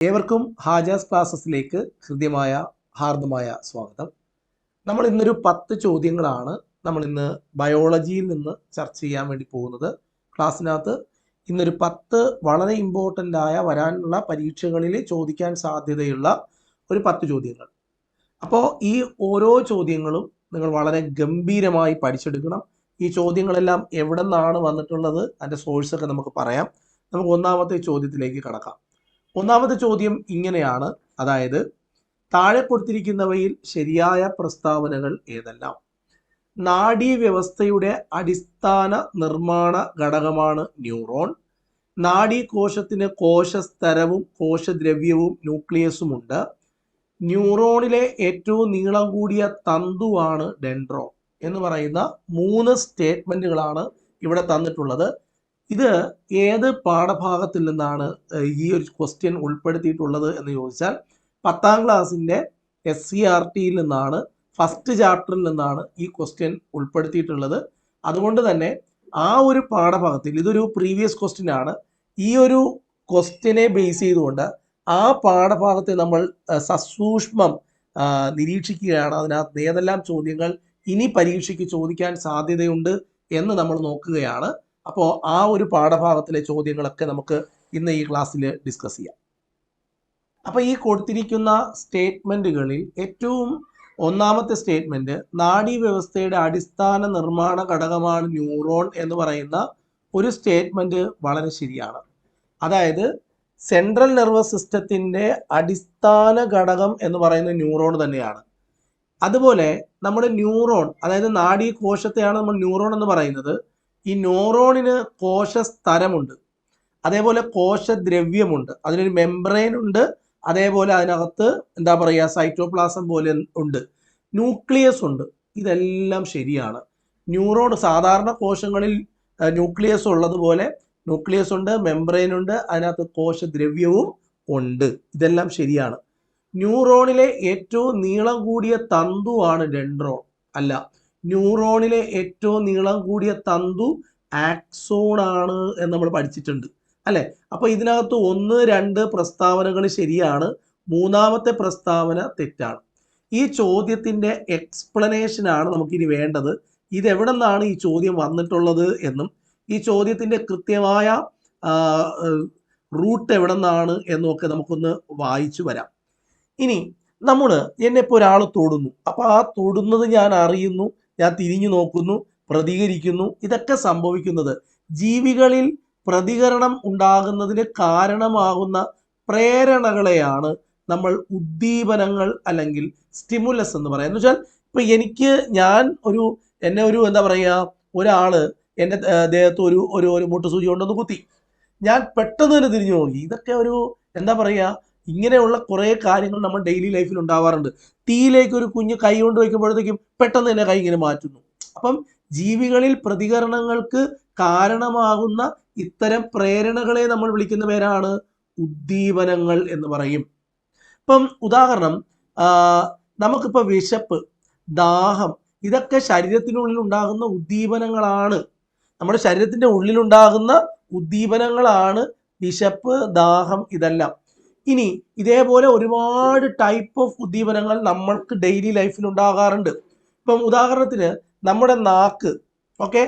ഏവർക്കും ഹാജാസ് ക്ലാസ്സസിലേക്ക് ഹൃദ്യമായ ഹാർദമായ സ്വാഗതം. നമ്മൾ ഇന്നൊരു 10 ചോദ്യങ്ങളാണ് നമ്മൾ ഇന്ന് ബയോളജിയിൽ നിന്ന് ചർച്ച ചെയ്യാൻ വേണ്ടി പോകുന്നത്. ക്ലാസ്സിനകത്ത് ഇന്നൊരു 10 വളരെ ഇമ്പോർട്ടൻ്റ് ആയ വരാനുള്ള പരീക്ഷകളിൽ ചോദിക്കാൻ സാധ്യതയുള്ള ഒരു 10 ചോദ്യങ്ങൾ. അപ്പോൾ ഈ ഓരോ ചോദ്യങ്ങളും നിങ്ങൾ വളരെ ഗംഭീരമായി പഠിച്ചെടുക്കണം. ഈ ചോദ്യങ്ങളെല്ലാം എവിടെ നിന്നാണ് വന്നിട്ടുള്ളത്, അതിൻ്റെ സോഴ്സൊക്കെ നമുക്ക് പറയാം. നമുക്ക് ഒന്നാമത്തെ ചോദ്യത്തിലേക്ക് കടക്കാം. ഒന്നാമത്തെ ചോദ്യം ഇങ്ങനെയാണ്, അതായത് താഴെ കൊടുത്തിരിക്കുന്നവയിൽ ശരിയായ പ്രസ്താവനകൾ ഏതെല്ലാം? നാഡീവ്യവസ്ഥയുടെ അടിസ്ഥാന നിർമ്മാണ ഘടകമാണ് ന്യൂറോൺ. നാഡീകോശത്തിന് കോശസ്തരവും കോശദ്രവ്യവും ന്യൂക്ലിയസുമുണ്ട്. ന്യൂറോണിലെ ഏറ്റവും നീളം കൂടിയ തന്തുവാണ് ഡെൻഡ്രോൺ എന്ന് പറയുന്ന 3 സ്റ്റേറ്റ്മെൻറ്റുകളാണ് ഇവിടെ തന്നിട്ടുള്ളത്. ഇത് ഏത് പാഠഭാഗത്തിൽ നിന്നാണ് ഈ ഒരു ക്വസ്റ്റ്യൻ ഉൾപ്പെടുത്തിയിട്ടുള്ളത് എന്ന് ചോദിച്ചാൽ 10ാം ക്ലാസ്സിൻ്റെ SCERTയിൽ നിന്നാണ്, ഫസ്റ്റ് ചാപ്റ്ററിൽ നിന്നാണ് ഈ ക്വസ്റ്റ്യൻ ഉൾപ്പെടുത്തിയിട്ടുള്ളത്. അതുകൊണ്ട് തന്നെ ആ ഒരു പാഠഭാഗത്തിൽ, ഇതൊരു പ്രീവിയസ് ക്വസ്റ്റ്യൻ ആണ്, ഈ ഒരു ക്വസ്റ്റ്യനെ ബേസ് ചെയ്തുകൊണ്ട് ആ പാഠഭാഗത്തെ നമ്മൾ സസൂക്ഷ്മം നിരീക്ഷിക്കുകയാണ്. അതിനകത്ത് ഏതെല്ലാം ചോദ്യങ്ങൾ ഇനി പരീക്ഷയ്ക്ക് ചോദിക്കാൻ സാധ്യതയുണ്ട് എന്ന് നമ്മൾ നോക്കുകയാണ്. അപ്പോൾ ആ ഒരു പാഠഭാഗത്തിലെ ചോദ്യങ്ങളൊക്കെ നമുക്ക് ഇന്ന് ഈ ക്ലാസ്സിൽ ഡിസ്കസ് ചെയ്യാം. അപ്പോൾ ഈ കൊടുത്തിരിക്കുന്ന സ്റ്റേറ്റ്മെൻറ്റുകളിൽ ഏറ്റവും ഒന്നാമത്തെ സ്റ്റേറ്റ്മെൻറ്റ്, നാഡീവ്യവസ്ഥയുടെ അടിസ്ഥാന നിർമ്മാണ ഘടകമാണ് ന്യൂറോൺ എന്ന് പറയുന്ന ഒരു സ്റ്റേറ്റ്മെൻറ്റ് വളരെ ശരിയാണ്. അതായത് സെൻട്രൽ നെർവസ് സിസ്റ്റത്തിൻ്റെ അടിസ്ഥാന ഘടകം എന്ന് പറയുന്നത് ന്യൂറോൺ തന്നെയാണ്. അതുപോലെ നമ്മുടെ ന്യൂറോൺ, അതായത് നാഡീകോശത്തെയാണ് നമ്മൾ ന്യൂറോൺ എന്ന് പറയുന്നത്. ഈ ന്യൂറോണിന് കോശസ്തരമുണ്ട്, അതേപോലെ കോശദ്രവ്യമുണ്ട്, അതിനൊരു മെംബ്രെയിൻ ഉണ്ട്, അതേപോലെ അതിനകത്ത് എന്താ പറയുക, സൈറ്റോപ്ലാസം പോലെ ഉണ്ട്, ന്യൂക്ലിയസ് ഉണ്ട്. ഇതെല്ലാം ശരിയാണ്. ന്യൂറോൺ സാധാരണ കോശങ്ങളിൽ ന്യൂക്ലിയസ് ഉള്ളതുപോലെ ന്യൂക്ലിയസ് ഉണ്ട്, മെംബ്രെയിൻ ഉണ്ട്, അതിനകത്ത് കോശദ്രവ്യവും ഉണ്ട്. ഇതെല്ലാം ശരിയാണ്. ന്യൂറോണിലെ ഏറ്റവും നീളം കൂടിയ തന്തുവാണ് ഡെൻഡ്രോൺ. അല്ല, ന്യൂറോണിലെ ഏറ്റവും നീളം കൂടിയ തന്തു ആക്സോൺ ആണ് എന്ന് നമ്മൾ പഠിച്ചിട്ടുണ്ട് അല്ലേ? അപ്പോൾ ഇതിനകത്ത് 1, 2 പ്രസ്താവനകൾ ശരിയാണ്, മൂന്നാമത്തെ പ്രസ്താവന തെറ്റാണ്. ഈ ചോദ്യത്തിൻ്റെ എക്സ്പ്ലനേഷനാണ് നമുക്കിനി വേണ്ടത്. ഇതെവിടെ നിന്നാണ് ഈ ചോദ്യം വന്നിട്ടുള്ളത് എന്നും ഈ ചോദ്യത്തിൻ്റെ കൃത്യമായ റൂട്ട് എവിടെ നിന്നാണ് എന്നൊക്കെ നമുക്കൊന്ന് വായിച്ചു വരാം. ഇനി എന്നെ ഇപ്പോൾ ഒരാൾ തൊടുന്നു, അപ്പോൾ ആ തൊടുന്നത് ഞാൻ അറിയുന്നു, ഞാൻ തിരിഞ്ഞു നോക്കുന്നു, പ്രതികരിക്കുന്നു. ഇതൊക്കെ സംഭവിക്കുന്നത് ജീവികളിൽ പ്രതികരണം ഉണ്ടാകുന്നതിന് കാരണമാകുന്ന പ്രേരണകളെയാണ് നമ്മൾ ഉദ്ദീപനങ്ങൾ അല്ലെങ്കിൽ സ്റ്റിമുലസ് എന്ന് പറയാം. എന്ന് വെച്ചാൽ ഇപ്പോൾ എന്നെ ഒരു എന്താ പറയുക, ഒരാൾ എൻ്റെ ദേഹത്ത് ഒരു മുട്ടുസൂചി കൊണ്ടൊന്ന് കുത്തി, ഞാൻ പെട്ടെന്ന് തന്നെ തിരിഞ്ഞു നോക്കി. ഇതൊക്കെ ഒരു എന്താ പറയുക, ഇങ്ങനെയുള്ള കുറേ കാര്യങ്ങൾ നമ്മൾ ഡെയിലി ലൈഫിൽ ഉണ്ടാവാറുണ്ട്. തീയിലേക്ക് ഒരു കുഞ്ഞ് കൈ കൊണ്ട് വയ്ക്കുമ്പോഴത്തേക്കും പെട്ടെന്ന് തന്നെ കൈ ഇങ്ങനെ മാറ്റുന്നു. അപ്പം ജീവികളിൽ പ്രതികരണങ്ങൾക്ക് കാരണമാകുന്ന ഇത്തരം പ്രേരണകളെ നമ്മൾ വിളിക്കുന്ന പേരാണ് ഉദ്ദീപനങ്ങൾ എന്ന് പറയും. ഇപ്പം ഉദാഹരണം, നമുക്കിപ്പോൾ വിശപ്പ്, ദാഹം, ഇതൊക്കെ ശരീരത്തിനുള്ളിൽ ഉണ്ടാകുന്ന ഉദ്ദീപനങ്ങളാണ്. നമ്മുടെ ശരീരത്തിൻ്റെ ഉള്ളിലുണ്ടാകുന്ന ഉദ്ദീപനങ്ങളാണ് വിശപ്പ്, ദാഹം, ഇതെല്ലാം. ഇനി ഇതേപോലെ ഒരുപാട് ടൈപ്പ് ഓഫ് ഉദ്ദീപനങ്ങൾ നമ്മൾക്ക് ഡെയിലി ലൈഫിൽ ഉണ്ടാകാറുണ്ട്. ഇപ്പം ഉദാഹരണത്തിന് നമ്മുടെ നാക്ക്, ഓക്കെ,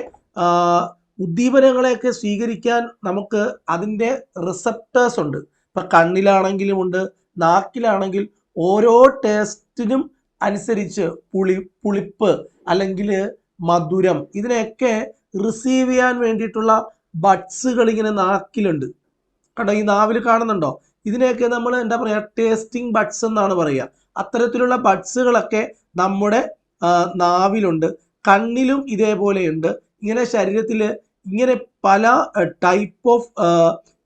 ഉദ്ദീപനങ്ങളെയൊക്കെ സ്വീകരിക്കാൻ നമുക്ക് അതിൻ്റെ റിസപ്റ്റേഴ്സ് ഉണ്ട്. ഇപ്പം കണ്ണിലാണെങ്കിലും ഉണ്ട്, നാക്കിലാണെങ്കിൽ ഓരോ ടേസ്റ്റിനും അനുസരിച്ച് പുളിപ്പ് അല്ലെങ്കിൽ മധുരം, ഇതിനെയൊക്കെ റിസീവ് ചെയ്യാൻ വേണ്ടിയിട്ടുള്ള ബഡ്സുകൾ ഇങ്ങനെ നാക്കിലുണ്ട്. കണ്ടോ, ഈ നാവിൽ കാണുന്നുണ്ടോ? ഇതിനെയൊക്കെ നമ്മൾ എന്താ പറയുക, ടേസ്റ്റിംഗ് ബഡ്സ് എന്നാണ് പറയുക. അത്തരത്തിലുള്ള ബഡ്സുകളൊക്കെ നമ്മുടെ നാവിലുണ്ട്, കണ്ണിലും ഇതേപോലെയുണ്ട്. ഇങ്ങനെ ശരീരത്തിൽ ഇങ്ങനെ പല ടൈപ്പ് ഓഫ്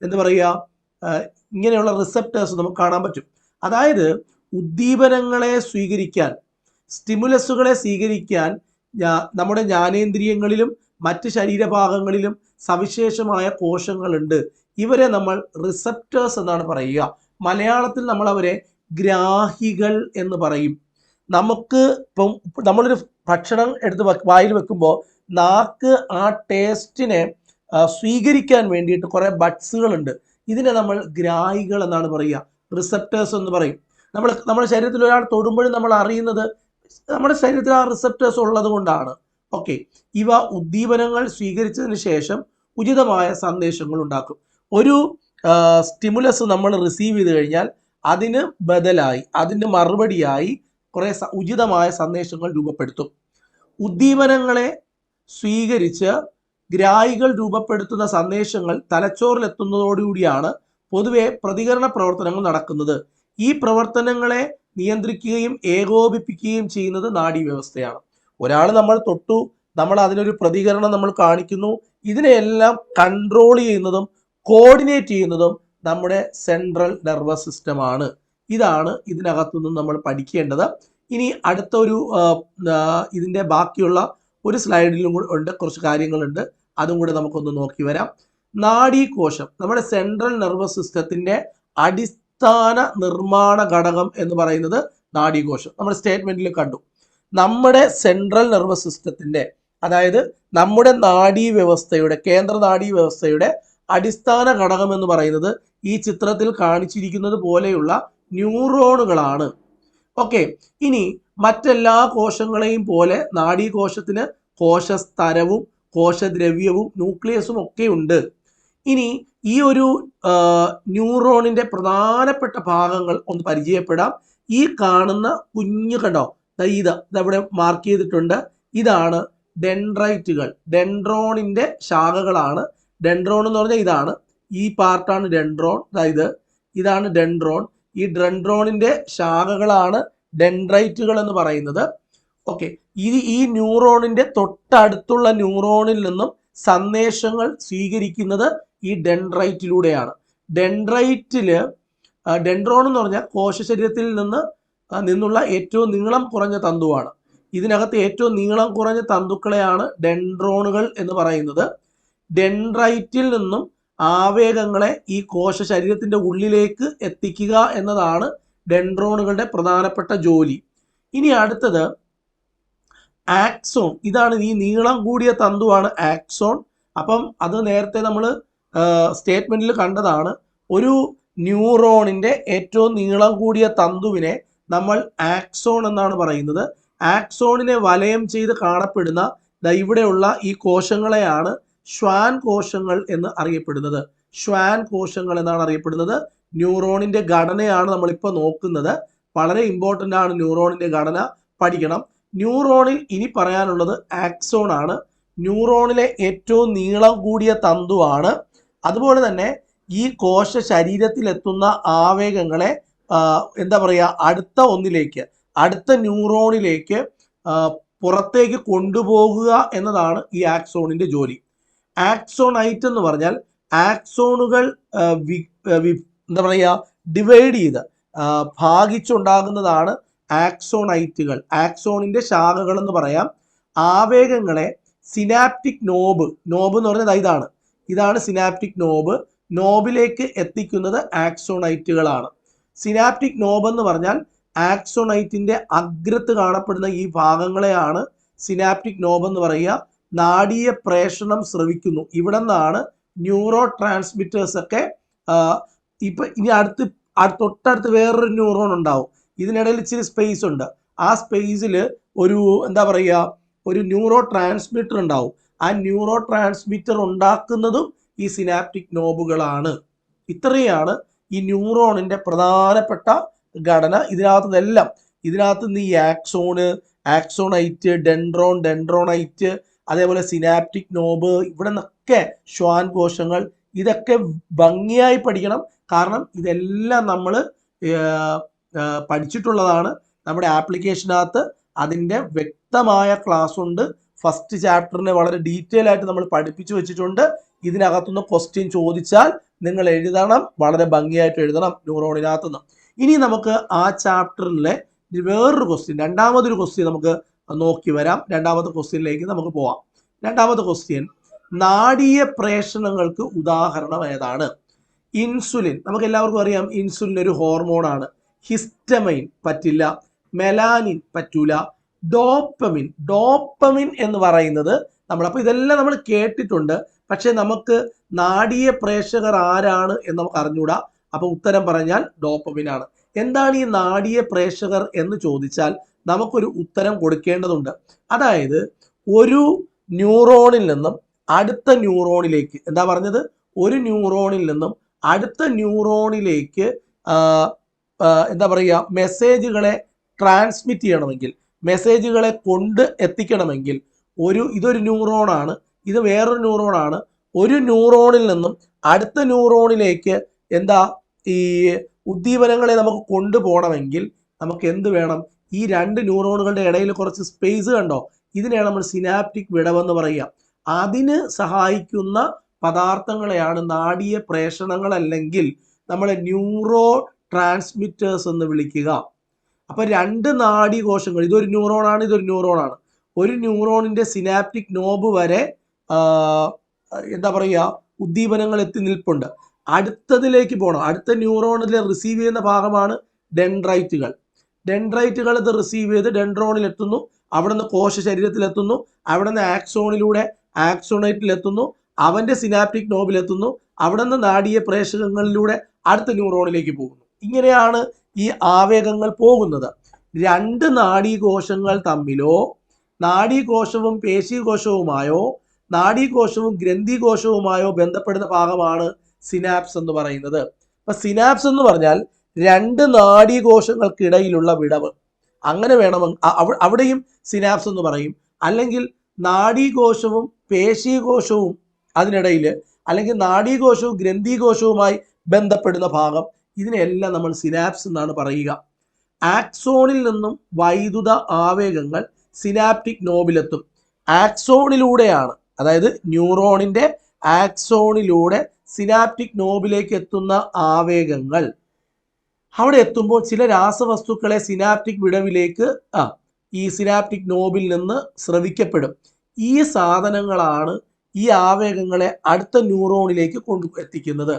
എന്താ പറയുക, ഇങ്ങനെയുള്ള റിസപ്റ്റേഴ്സ് നമുക്ക് കാണാൻ പറ്റും. അതായത് ഉദ്ദീപനങ്ങളെ സ്വീകരിക്കാൻ, സ്റ്റിമുലസുകളെ സ്വീകരിക്കാൻ നമ്മുടെ ജ്ഞാനേന്ദ്രിയങ്ങളിലും മറ്റ് ശരീരഭാഗങ്ങളിലും സവിശേഷമായ കോശങ്ങളുണ്ട്. ഇവരെ നമ്മൾ റിസപ്റ്റേഴ്സ് എന്നാണ് പറയുക. മലയാളത്തിൽ നമ്മൾ അവരെ ഗ്രാഹികൾ എന്ന് പറയും. ഇപ്പം നമ്മളൊരു ഭക്ഷണം എടുത്ത് വായിൽ വെക്കുമ്പോൾ നാക്ക് ആ ടേസ്റ്റിനെ സ്വീകരിക്കാൻ വേണ്ടിയിട്ട് കുറേ ബഡ്സുകളുണ്ട്. ഇതിനെ നമ്മൾ ഗ്രാഹികൾ എന്നാണ് പറയുക. റിസപ്റ്റേഴ്സ് എന്ന് പറയും. നമ്മുടെ ശരീരത്തിൽ ഒരാൾ തൊടുമ്പോഴും നമ്മൾ അറിയുന്നത് നമ്മുടെ ശരീരത്തിൽ ആ റിസപ്റ്റേഴ്സ് ഉള്ളത് കൊണ്ടാണ്. ഓക്കെ, ഇവ ഉദ്ദീപനങ്ങൾ സ്വീകരിച്ചതിന് ശേഷം ഉചിതമായ സന്ദേശങ്ങൾ ഉണ്ടാക്കും. ഒരു സ്റ്റിമുലസ് നമ്മൾ റിസീവ് ചെയ്ത് കഴിഞ്ഞാൽ അതിന് ബദലായി, അതിന് മറുപടിയായി കുറേ ഉചിതമായ സന്ദേശങ്ങൾ രൂപപ്പെടുത്തും. ഉദ്ദീപനങ്ങളെ സ്വീകരിച്ച് ഗ്രാഹികൾ രൂപപ്പെടുത്തുന്ന സന്ദേശങ്ങൾ തലച്ചോറിലെത്തുന്നതോടുകൂടിയാണ് പൊതുവെ പ്രതികരണ പ്രവർത്തനങ്ങൾ നടക്കുന്നത്. ഈ പ്രവർത്തനങ്ങളെ നിയന്ത്രിക്കുകയും ഏകോപിപ്പിക്കുകയും ചെയ്യുന്നത് നാഡീവ്യവസ്ഥയാണ്. ഒരാൾ നമ്മൾ തൊട്ടു, നമ്മൾ അതിനൊരു പ്രതികരണം നമ്മൾ കാണിക്കുന്നു. ഇതിനെയെല്ലാം കൺട്രോൾ ചെയ്യുന്നതും കോർഡിനേറ്റ് ചെയ്യുന്നതും നമ്മുടെ സെൻട്രൽ നെർവസ് സിസ്റ്റമാണ്. ഇതാണ് ഇതിനകത്തുനിന്ന് നമ്മൾ പഠിക്കേണ്ടത്. ഇനി അടുത്ത ഒരു ഇതിൻ്റെ ബാക്കിയുള്ള ഒരു സ്ലൈഡിലും കൂടെ ഉണ്ട്, കുറച്ച് കാര്യങ്ങളുണ്ട്, അതും കൂടെ നമുക്കൊന്ന് നോക്കി വരാം. നാഡീകോശം നമ്മുടെ സെൻട്രൽ നെർവസ് സിസ്റ്റത്തിൻ്റെ അടിസ്ഥാന നിർമ്മാണ ഘടകം എന്ന് പറയുന്നത് നാഡീകോശം. നമ്മൾ സ്റ്റേറ്റ്മെന്റിൽ കണ്ടു. നമ്മുടെ സെൻട്രൽ നെർവസ് സിസ്റ്റത്തിൻ്റെ, അതായത് നമ്മുടെ നാഡീവ്യവസ്ഥയുടെ, കേന്ദ്ര നാഡീവ്യവസ്ഥയുടെ അടിസ്ഥാന ഘടകം എന്ന് പറയുന്നത് ഈ ചിത്രത്തിൽ കാണിച്ചിരിക്കുന്നത് പോലെയുള്ള ന്യൂറോണുകളാണ്. ഓക്കെ, ഇനി മറ്റെല്ലാ കോശങ്ങളെയും പോലെ നാഡീകോശത്തിന് കോശസ്തരവും കോശദ്രവ്യവും ന്യൂക്ലിയസും ഒക്കെ ഉണ്ട്. ഇനി ഈ ഒരു ന്യൂറോണിന്റെ പ്രധാനപ്പെട്ട ഭാഗങ്ങൾ ഒന്ന് പരിചയപ്പെടാം. ഈ കാണുന്ന കുഞ്ഞു കണ്ടോ, ഇതവിടെ മാർക്ക് ചെയ്തിട്ടുണ്ട്. ഇതാണ് ഡെൻഡ്രൈറ്റുകൾ, ഡെൻഡ്രോണിന്റെ ശാഖകളാണ്. ഡെൻഡ്രോൺ എന്ന് പറഞ്ഞാൽ ഇതാണ്, ഈ പാർട്ടാണ് ഡെൻഡ്രോൺ, ഇതാണ് ഡെൻഡ്രോൺ. ഈ ഡെൻഡ്രോണിന്റെ ശാഖകളാണ് ഡെൻഡ്രൈറ്റുകൾ എന്ന് പറയുന്നത്. ഓക്കെ, ഈ ന്യൂറോണിന്റെ തൊട്ടടുത്തുള്ള ന്യൂറോണിൽ നിന്നും സന്ദേശങ്ങൾ സ്വീകരിക്കുന്നത് ഈ ഡെൻഡ്രൈറ്റിലൂടെയാണ്. ഡെൻഡ്രോൺ എന്ന് പറഞ്ഞാൽ കോശ ശരീരത്തിൽ നിന്നുള്ള ഏറ്റവും നീളം കുറഞ്ഞ തന്തുവാണ്. ഇതിനകത്ത് ഏറ്റവും നീളം കുറഞ്ഞ തന്തുക്കളെയാണ് ഡെൻഡ്രോണുകൾ എന്ന് പറയുന്നത്. ഡെൻഡ്രൈറ്റിൽ നിന്നും ആവേഗങ്ങളെ ഈ കോശ ശരീരത്തിന്റെ ഉള്ളിലേക്ക് എത്തിക്കുക എന്നതാണ് ഡെൻഡ്രോണുകളുടെ പ്രധാനപ്പെട്ട ജോലി. ഇനി അടുത്തത് ആക്സോൺ. ഇതാണ് ഈ നീളം കൂടിയ തന്തുവാണ് ആക്സോൺ. അപ്പം അത് നേരത്തെ നമ്മൾ സ്റ്റേറ്റ്മെന്റിൽ കണ്ടതാണ്. ഒരു ന്യൂറോണിന്റെ ഏറ്റവും നീളം കൂടിയ തന്തുവിനെ നമ്മൾ ആക്സോൺ എന്നാണ് പറയുന്നത്. ആക്സോണിനെ വലയം ചെയ്ത് കാണപ്പെടുന്ന ഇവിടെയുള്ള ഈ കോശങ്ങളെയാണ് ഷ്വാൻ കോശങ്ങൾ എന്ന് അറിയപ്പെടുന്നത്. ഷ്വാൻ കോശങ്ങൾ എന്നാണ് അറിയപ്പെടുന്നത്. ന്യൂറോണിന്റെ ഘടനയാണ് നമ്മളിപ്പോൾ നോക്കുന്നത്. വളരെ ഇമ്പോർട്ടൻ്റ് ആണ് ന്യൂറോണിന്റെ ഘടന, പഠിക്കണം. ന്യൂറോണിൽ ഇനി പറയാനുള്ളത് ആക്സോൺ ആണ്. ന്യൂറോണിലെ ഏറ്റവും നീളം കൂടിയ തന്തുവാണ്. അതുപോലെ തന്നെ ഈ കോശ ശരീരത്തിലെത്തുന്ന ആവേഗങ്ങളെ അടുത്ത ഒന്നിലേക്ക്, അടുത്ത ന്യൂറോണിലേക്ക് പുറത്തേക്ക് കൊണ്ടുപോകുക എന്നതാണ് ഈ ആക്സോണിന്റെ ജോലി. ആക്സോണൈറ്റ് എന്ന് പറഞ്ഞാൽ ആക്സോണുകൾ ഡിവൈഡ് ചെയ്ത് ഭാഗിച്ചുണ്ടാകുന്നതാണ് ആക്സോണൈറ്റുകൾ. ആക്സോണിന്റെ ശാഖകൾ എന്ന് പറയാം. ആവേഗങ്ങളെ സിനാപ്റ്റിക് നോബ് എന്ന് പറഞ്ഞാൽ ഇതാണ് സിനാപ്റ്റിക് നോബിലേക്ക് എത്തിക്കുന്നത് ആക്സോണൈറ്റുകളാണ്. സിനാപ്റ്റിക് നോബ് എന്ന് പറഞ്ഞാൽ ആക്സോണൈറ്റിന്റെ അഗ്രത്ത് കാണപ്പെടുന്ന ഈ ഭാഗങ്ങളെയാണ് സിനാപ്റ്റിക് നോബ് എന്ന് പറയുക. നാഡീയ പ്രേഷണം സ്രവിക്കുന്നു. ഇവിടെ നിന്നാണ് ന്യൂറോ ട്രാൻസ്മിറ്റേഴ്സ് ഒക്കെ. ഇനി തൊട്ടടുത്ത് വേറൊരു ന്യൂറോൺ ഉണ്ടാവും. ഇതിനിടയിൽ ഇച്ചിരി സ്പേസ് ഉണ്ട്. ആ സ്പേസിൽ ഒരു ന്യൂറോ ട്രാൻസ്മിറ്റർ ഉണ്ടാവും. ആ ന്യൂറോ ട്രാൻസ്മിറ്റർ ഉണ്ടാക്കുന്നതും ഈ സിനാപ്റ്റിക് നോബുകളാണ്. ഇത്രയാണ് ഈ ന്യൂറോണിന്റെ പ്രധാനപ്പെട്ട ഘടന. ഇതിനകത്ത് നിന്ന് ഈ ആക്സോണൈറ്റ്, ഡെൻഡ്രോണൈറ്റ്, അതേപോലെ സിനാപ്റ്റിക് നോബ്, ഇവിടെ നിന്നൊക്കെ ഷ്വാൻ കോശങ്ങൾ, ഇതൊക്കെ ഭംഗിയായി പഠിക്കണം. കാരണം ഇതെല്ലാം നമ്മൾ പഠിച്ചിട്ടുള്ളതാണ്. നമ്മുടെ ആപ്ലിക്കേഷനകത്ത് അതിൻ്റെ വ്യക്തമായ ക്ലാസ് ഉണ്ട്. ഫസ്റ്റ് ചാപ്റ്ററിനെ വളരെ ഡീറ്റെയിൽ ആയിട്ട് നമ്മൾ പഠിപ്പിച്ചു വെച്ചിട്ടുണ്ട്. ഇതിനകത്തുനിന്ന് ക്വസ്റ്റ്യൻ ചോദിച്ചാൽ നിങ്ങൾ എഴുതണം, വളരെ ഭംഗിയായിട്ട് എഴുതണം ന്യൂറോണിനകത്തുനിന്ന്. ഇനി നമുക്ക് ആ ചാപ്റ്ററിലെ വേറൊരു ക്വസ്റ്റ്യൻ, രണ്ടാമതൊരു ക്വസ്റ്റ്യൻ നമുക്ക് നോക്കി വരാം. രണ്ടാമത്തെ ക്വസ്റ്റ്യനിലേക്ക് നമുക്ക് പോവാം. രണ്ടാമത്തെ ക്വസ്റ്റ്യൻ, നാഡീയ പ്രേഷണങ്ങൾക്ക് ഉദാഹരണം ഏതാണ്? ഇൻസുലിൻ, നമുക്ക് എല്ലാവർക്കും അറിയാം ഇൻസുലിൻ ഒരു ഹോർമോണാണ്. ഹിസ്റ്റമൈൻ പറ്റില്ല, മെലാനിൻ പറ്റൂല, ഡോപ്പമിൻ എന്ന് പറയുന്നത് അപ്പോൾ ഇതെല്ലാം നമ്മൾ കേട്ടിട്ടുണ്ട്. പക്ഷെ നമുക്ക് നാഡീയ പ്രേഷകർ ആരാണ് എന്ന് നമുക്ക് അറിഞ്ഞൂടാ. അപ്പോൾ ഉത്തരം പറഞ്ഞാൽ ഡോപ്പമിൻ ആണ്. എന്താണ് ഈ നാഡീയ പ്രേഷകർ എന്ന് ചോദിച്ചാൽ നമുക്കൊരു ഉത്തരം കൊടുക്കേണ്ടതുണ്ട്. അതായത് ഒരു ന്യൂറോണിൽ നിന്നും അടുത്ത ന്യൂറോണിലേക്ക്, എന്താ പറഞ്ഞത്, ഒരു ന്യൂറോണിൽ നിന്നും അടുത്ത ന്യൂറോണിലേക്ക് എന്താ പറയുക, മെസ്സേജുകളെ ട്രാൻസ്മിറ്റ് ചെയ്യണമെങ്കിൽ, മെസ്സേജുകളെ കൊണ്ട് എത്തിക്കണമെങ്കിൽ ഇതൊരു ന്യൂറോണാണ്, ഇത് വേറൊരു ന്യൂറോണാണ്. ഒരു ന്യൂറോണിൽ നിന്നും അടുത്ത ന്യൂറോണിലേക്ക് ഈ ഉദ്ദീപനങ്ങളെ നമുക്ക് കൊണ്ടുപോകണമെങ്കിൽ നമുക്ക് എന്ത് വേണം? ഈ രണ്ട് ന്യൂറോണുകളുടെ ഇടയിൽ കുറച്ച് സ്പേസ് കണ്ടോ, ഇതിനെയാണ് നമ്മൾ സിനാപ്റ്റിക് വിടവെന്ന് പറയുക. അതിന് സഹായിക്കുന്ന പദാർത്ഥങ്ങളെയാണ് നാഡീയ പ്രേഷണങ്ങൾ അല്ലെങ്കിൽ നമ്മളെ ന്യൂറോ ട്രാൻസ്മിറ്റേഴ്സ് എന്ന് വിളിക്കുക. അപ്പൊ രണ്ട് നാഡീകോശങ്ങൾ, ഇതൊരു ന്യൂറോണാണ്, ഇതൊരു ന്യൂറോണാണ്. ഒരു ന്യൂറോണിന്റെ സിനാപ്റ്റിക് നോബ് വരെ എന്താ പറയുക, ഉദ്ദീപനങ്ങൾ എത്തി നിൽപ്പുണ്ട്. അടുത്തതിലേക്ക് പോകണം, അടുത്ത ന്യൂറോണിൽ റിസീവ് ചെയ്യുന്ന ഭാഗമാണ് ഡെൻഡ്രൈറ്റുകൾ. ഡെൻഡ്രൈറ്റുകൾ ഇത് റിസീവ് ചെയ്ത് ഡെൻഡ്രോണിൽ എത്തുന്നു, അവിടെ നിന്ന് കോശ ശരീരത്തിലെത്തുന്നു, അവിടെ നിന്ന് ആക്സോണിലൂടെ ആക്സോണൈറ്റിലെത്തുന്നു, അവന്റെ സിനാപ്റ്റിക് നോബിലെത്തുന്നു, അവിടെ നിന്ന് നാഡീയ പ്രേഷകങ്ങളിലൂടെ അടുത്ത ന്യൂറോണിലേക്ക് പോകുന്നു. ഇങ്ങനെയാണ് ഈ ആവേഗങ്ങൾ പോകുന്നത്. രണ്ട് നാഡീകോശങ്ങൾ തമ്മിലോ നാഡീകോശവും പേശീകോശവുമായോ നാഡീകോശവും ഗ്രന്ഥികോശവുമായോ ബന്ധപ്പെടുന്ന ഭാഗമാണ് സിനാപ്സ് എന്ന് പറയുന്നത്. അപ്പൊ സിനാപ്സ് എന്ന് പറഞ്ഞാൽ രണ്ട് നാഡീകോശങ്ങൾക്കിടയിലുള്ള വിടവ്, അങ്ങനെ വേണമെങ്കിൽ അവിടെയും സിനാപ്സ് എന്ന് പറയും. അല്ലെങ്കിൽ നാഡീകോശവും പേശീകോശവും അതിനിടയിൽ, അല്ലെങ്കിൽ നാഡീകോശവും ഗ്രന്ഥികോശവുമായി ബന്ധപ്പെടുന്ന ഭാഗം, ഇതിനെല്ലാം നമ്മൾ സിനാപ്സ് എന്നാണ് പറയുക. ആക്സോണിൽ നിന്നും വൈദ്യുത ആവേഗങ്ങൾ സിനാപ്റ്റിക് നോബിലെത്തും. ആക്സോണിലൂടെയാണ്, അതായത് ന്യൂറോണിന്റെ ആക്സോണിലൂടെ സിനാപ്റ്റിക് നോബിലേക്ക് എത്തുന്ന ആവേഗങ്ങൾ അവിടെ എത്തുമ്പോൾ ചില രാസവസ്തുക്കളെ സിനാപ്റ്റിക് വിടവിലേക്ക് ഈ സിനാപ്റ്റിക് നോബിൽ നിന്ന് സ്രവിക്കപ്പെടും. ഈ സാധനങ്ങളാണ് ഈ ആവേഗങ്ങളെ അടുത്ത ന്യൂറോണിലേക്ക് കൊണ്ടു എത്തിക്കുന്നത്.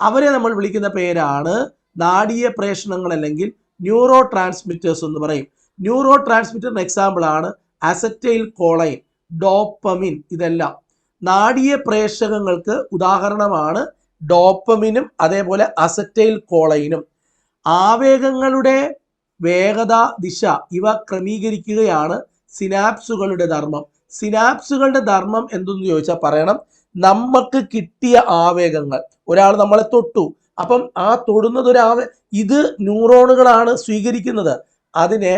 അവരെ നമ്മൾ വിളിക്കുന്ന പേരാണ് നാഡീയ പ്രേഷണങ്ങൾ അല്ലെങ്കിൽ ന്യൂറോ ട്രാൻസ്മിറ്റേഴ്സ് എന്ന് പറയും. ന്യൂറോ ട്രാൻസ്മിറ്ററിന് എക്സാമ്പിൾ ആണ് അസറ്റൈൽ കോളൈൻ, ഡോപ്പമിൻ. ഇതെല്ലാം നാഡീയ പ്രേഷകങ്ങൾക്ക് ഉദാഹരണമാണ് ഡോപ്പമിനും അതേപോലെ അസറ്റൈൽ കോളൈനും. ആവേഗങ്ങളുടെ വേഗത, ദിശ ഇവ ക്രമീകരിക്കുകയാണ് സിനാപ്സുകളുടെ ധർമ്മം. സിനാപ്സുകളുടെ ധർമ്മം എന്തെന്ന് ചോദിച്ചാൽ പറയണം, നമുക്ക് കിട്ടിയ ആവേഗങ്ങൾ, ഒരാൾ നമ്മളെ തൊട്ടു, അപ്പം ആ തൊടുന്നത് ഇത് ന്യൂറോണുകളാണ് സ്വീകരിക്കുന്നത്. അതിനെ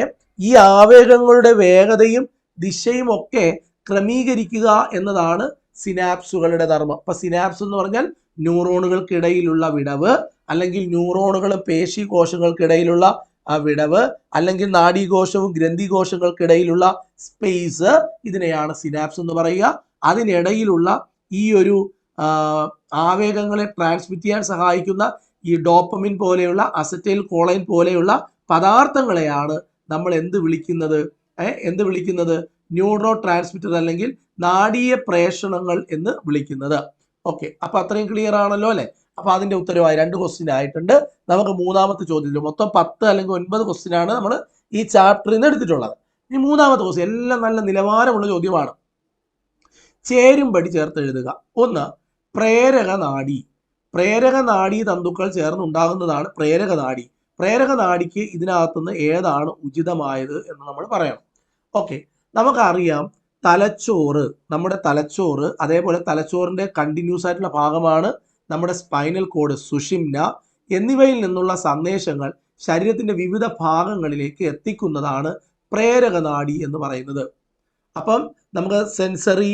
ഈ ആവേഗങ്ങളുടെ വേഗതയും ദിശയും ഒക്കെ ക്രമീകരിക്കുക എന്നതാണ് സിനാപ്സുകളുടെ ധർമ്മം. അപ്പൊ സിനാപ്സ് എന്ന് പറഞ്ഞാൽ ന്യൂറോണുകൾക്കിടയിലുള്ള വിടവ്, അല്ലെങ്കിൽ ന്യൂറോണുകളും പേശി കോശങ്ങൾക്കിടയിലുള്ള വിടവ്, അല്ലെങ്കിൽ നാഡീകോശവും ഗ്രന്ഥികോശങ്ങൾക്കിടയിലുള്ള സ്പേസ്, ഇതിനെയാണ് സിനാപ്സ് എന്ന് പറയുക. അതിനിടയിലുള്ള ഈ ഒരു ആവേഗങ്ങളെ ട്രാൻസ്മിറ്റ് ചെയ്യാൻ സഹായിക്കുന്ന ഈ ഡോപ്പമിൻ പോലെയുള്ള അസറ്റൈൽ കോളൈൻ പോലെയുള്ള പദാർത്ഥങ്ങളെയാണ് നമ്മൾ എന്ത് വിളിക്കുന്നത്? ന്യൂറോ ട്രാൻസ്മിറ്റർ അല്ലെങ്കിൽ നാഡീയ പ്രേഷണങ്ങൾ എന്ന് വിളിക്കുന്നത്. ഓക്കെ, അപ്പൊ അത്രയും ക്ലിയർ ആണല്ലോ അല്ലെ? അപ്പൊ അതിന്റെ ഉത്തരവായി 2 ക്വസ്റ്റ്യൻ ആയിട്ടുണ്ട്. നമുക്ക് മൂന്നാമത്തെ ചോദ്യത്തിൽ മൊത്തം 10 അല്ലെങ്കിൽ 9 ക്വസ്റ്റ്യൻ ആണ് നമ്മൾ ഈ ചാപ്റ്ററിൽ നിന്ന് എടുത്തിട്ടുള്ളത്. ഇനി മൂന്നാമത്തെ ക്വസ്റ്റ്യൻ എല്ലാം നല്ല നിലവാരമുള്ള ചോദ്യമാണ്. ചേരുംപടി ചേർത്ത് എഴുതുക. 1, പ്രേരക നാഡി. പ്രേരക നാഡീ തന്തുക്കൾ ചേർന്നുണ്ടാകുന്നതാണ് പ്രേരക നാഡി. പ്രേരക നാഡിക്ക് ഇതിനകത്തുനിന്ന് ഏതാണ് ഉചിതമായത് എന്ന് നമ്മൾ പറയണം. ഓക്കെ, നമുക്കറിയാം തലച്ചോറ്, നമ്മുടെ തലച്ചോറ്, അതേപോലെ തലച്ചോറിന്റെ കണ്ടിന്യൂസ് ആയിട്ടുള്ള ഭാഗമാണ് നമ്മുടെ സ്പൈനൽ കോഡ്, സുഷിമ്ന എന്നിവയിൽ നിന്നുള്ള സന്ദേശങ്ങൾ ശരീരത്തിന്റെ വിവിധ ഭാഗങ്ങളിലേക്ക് എത്തിക്കുന്നതാണ് പ്രേരക നാഡി എന്ന് പറയുന്നത്. അപ്പം നമുക്ക് സെൻസറി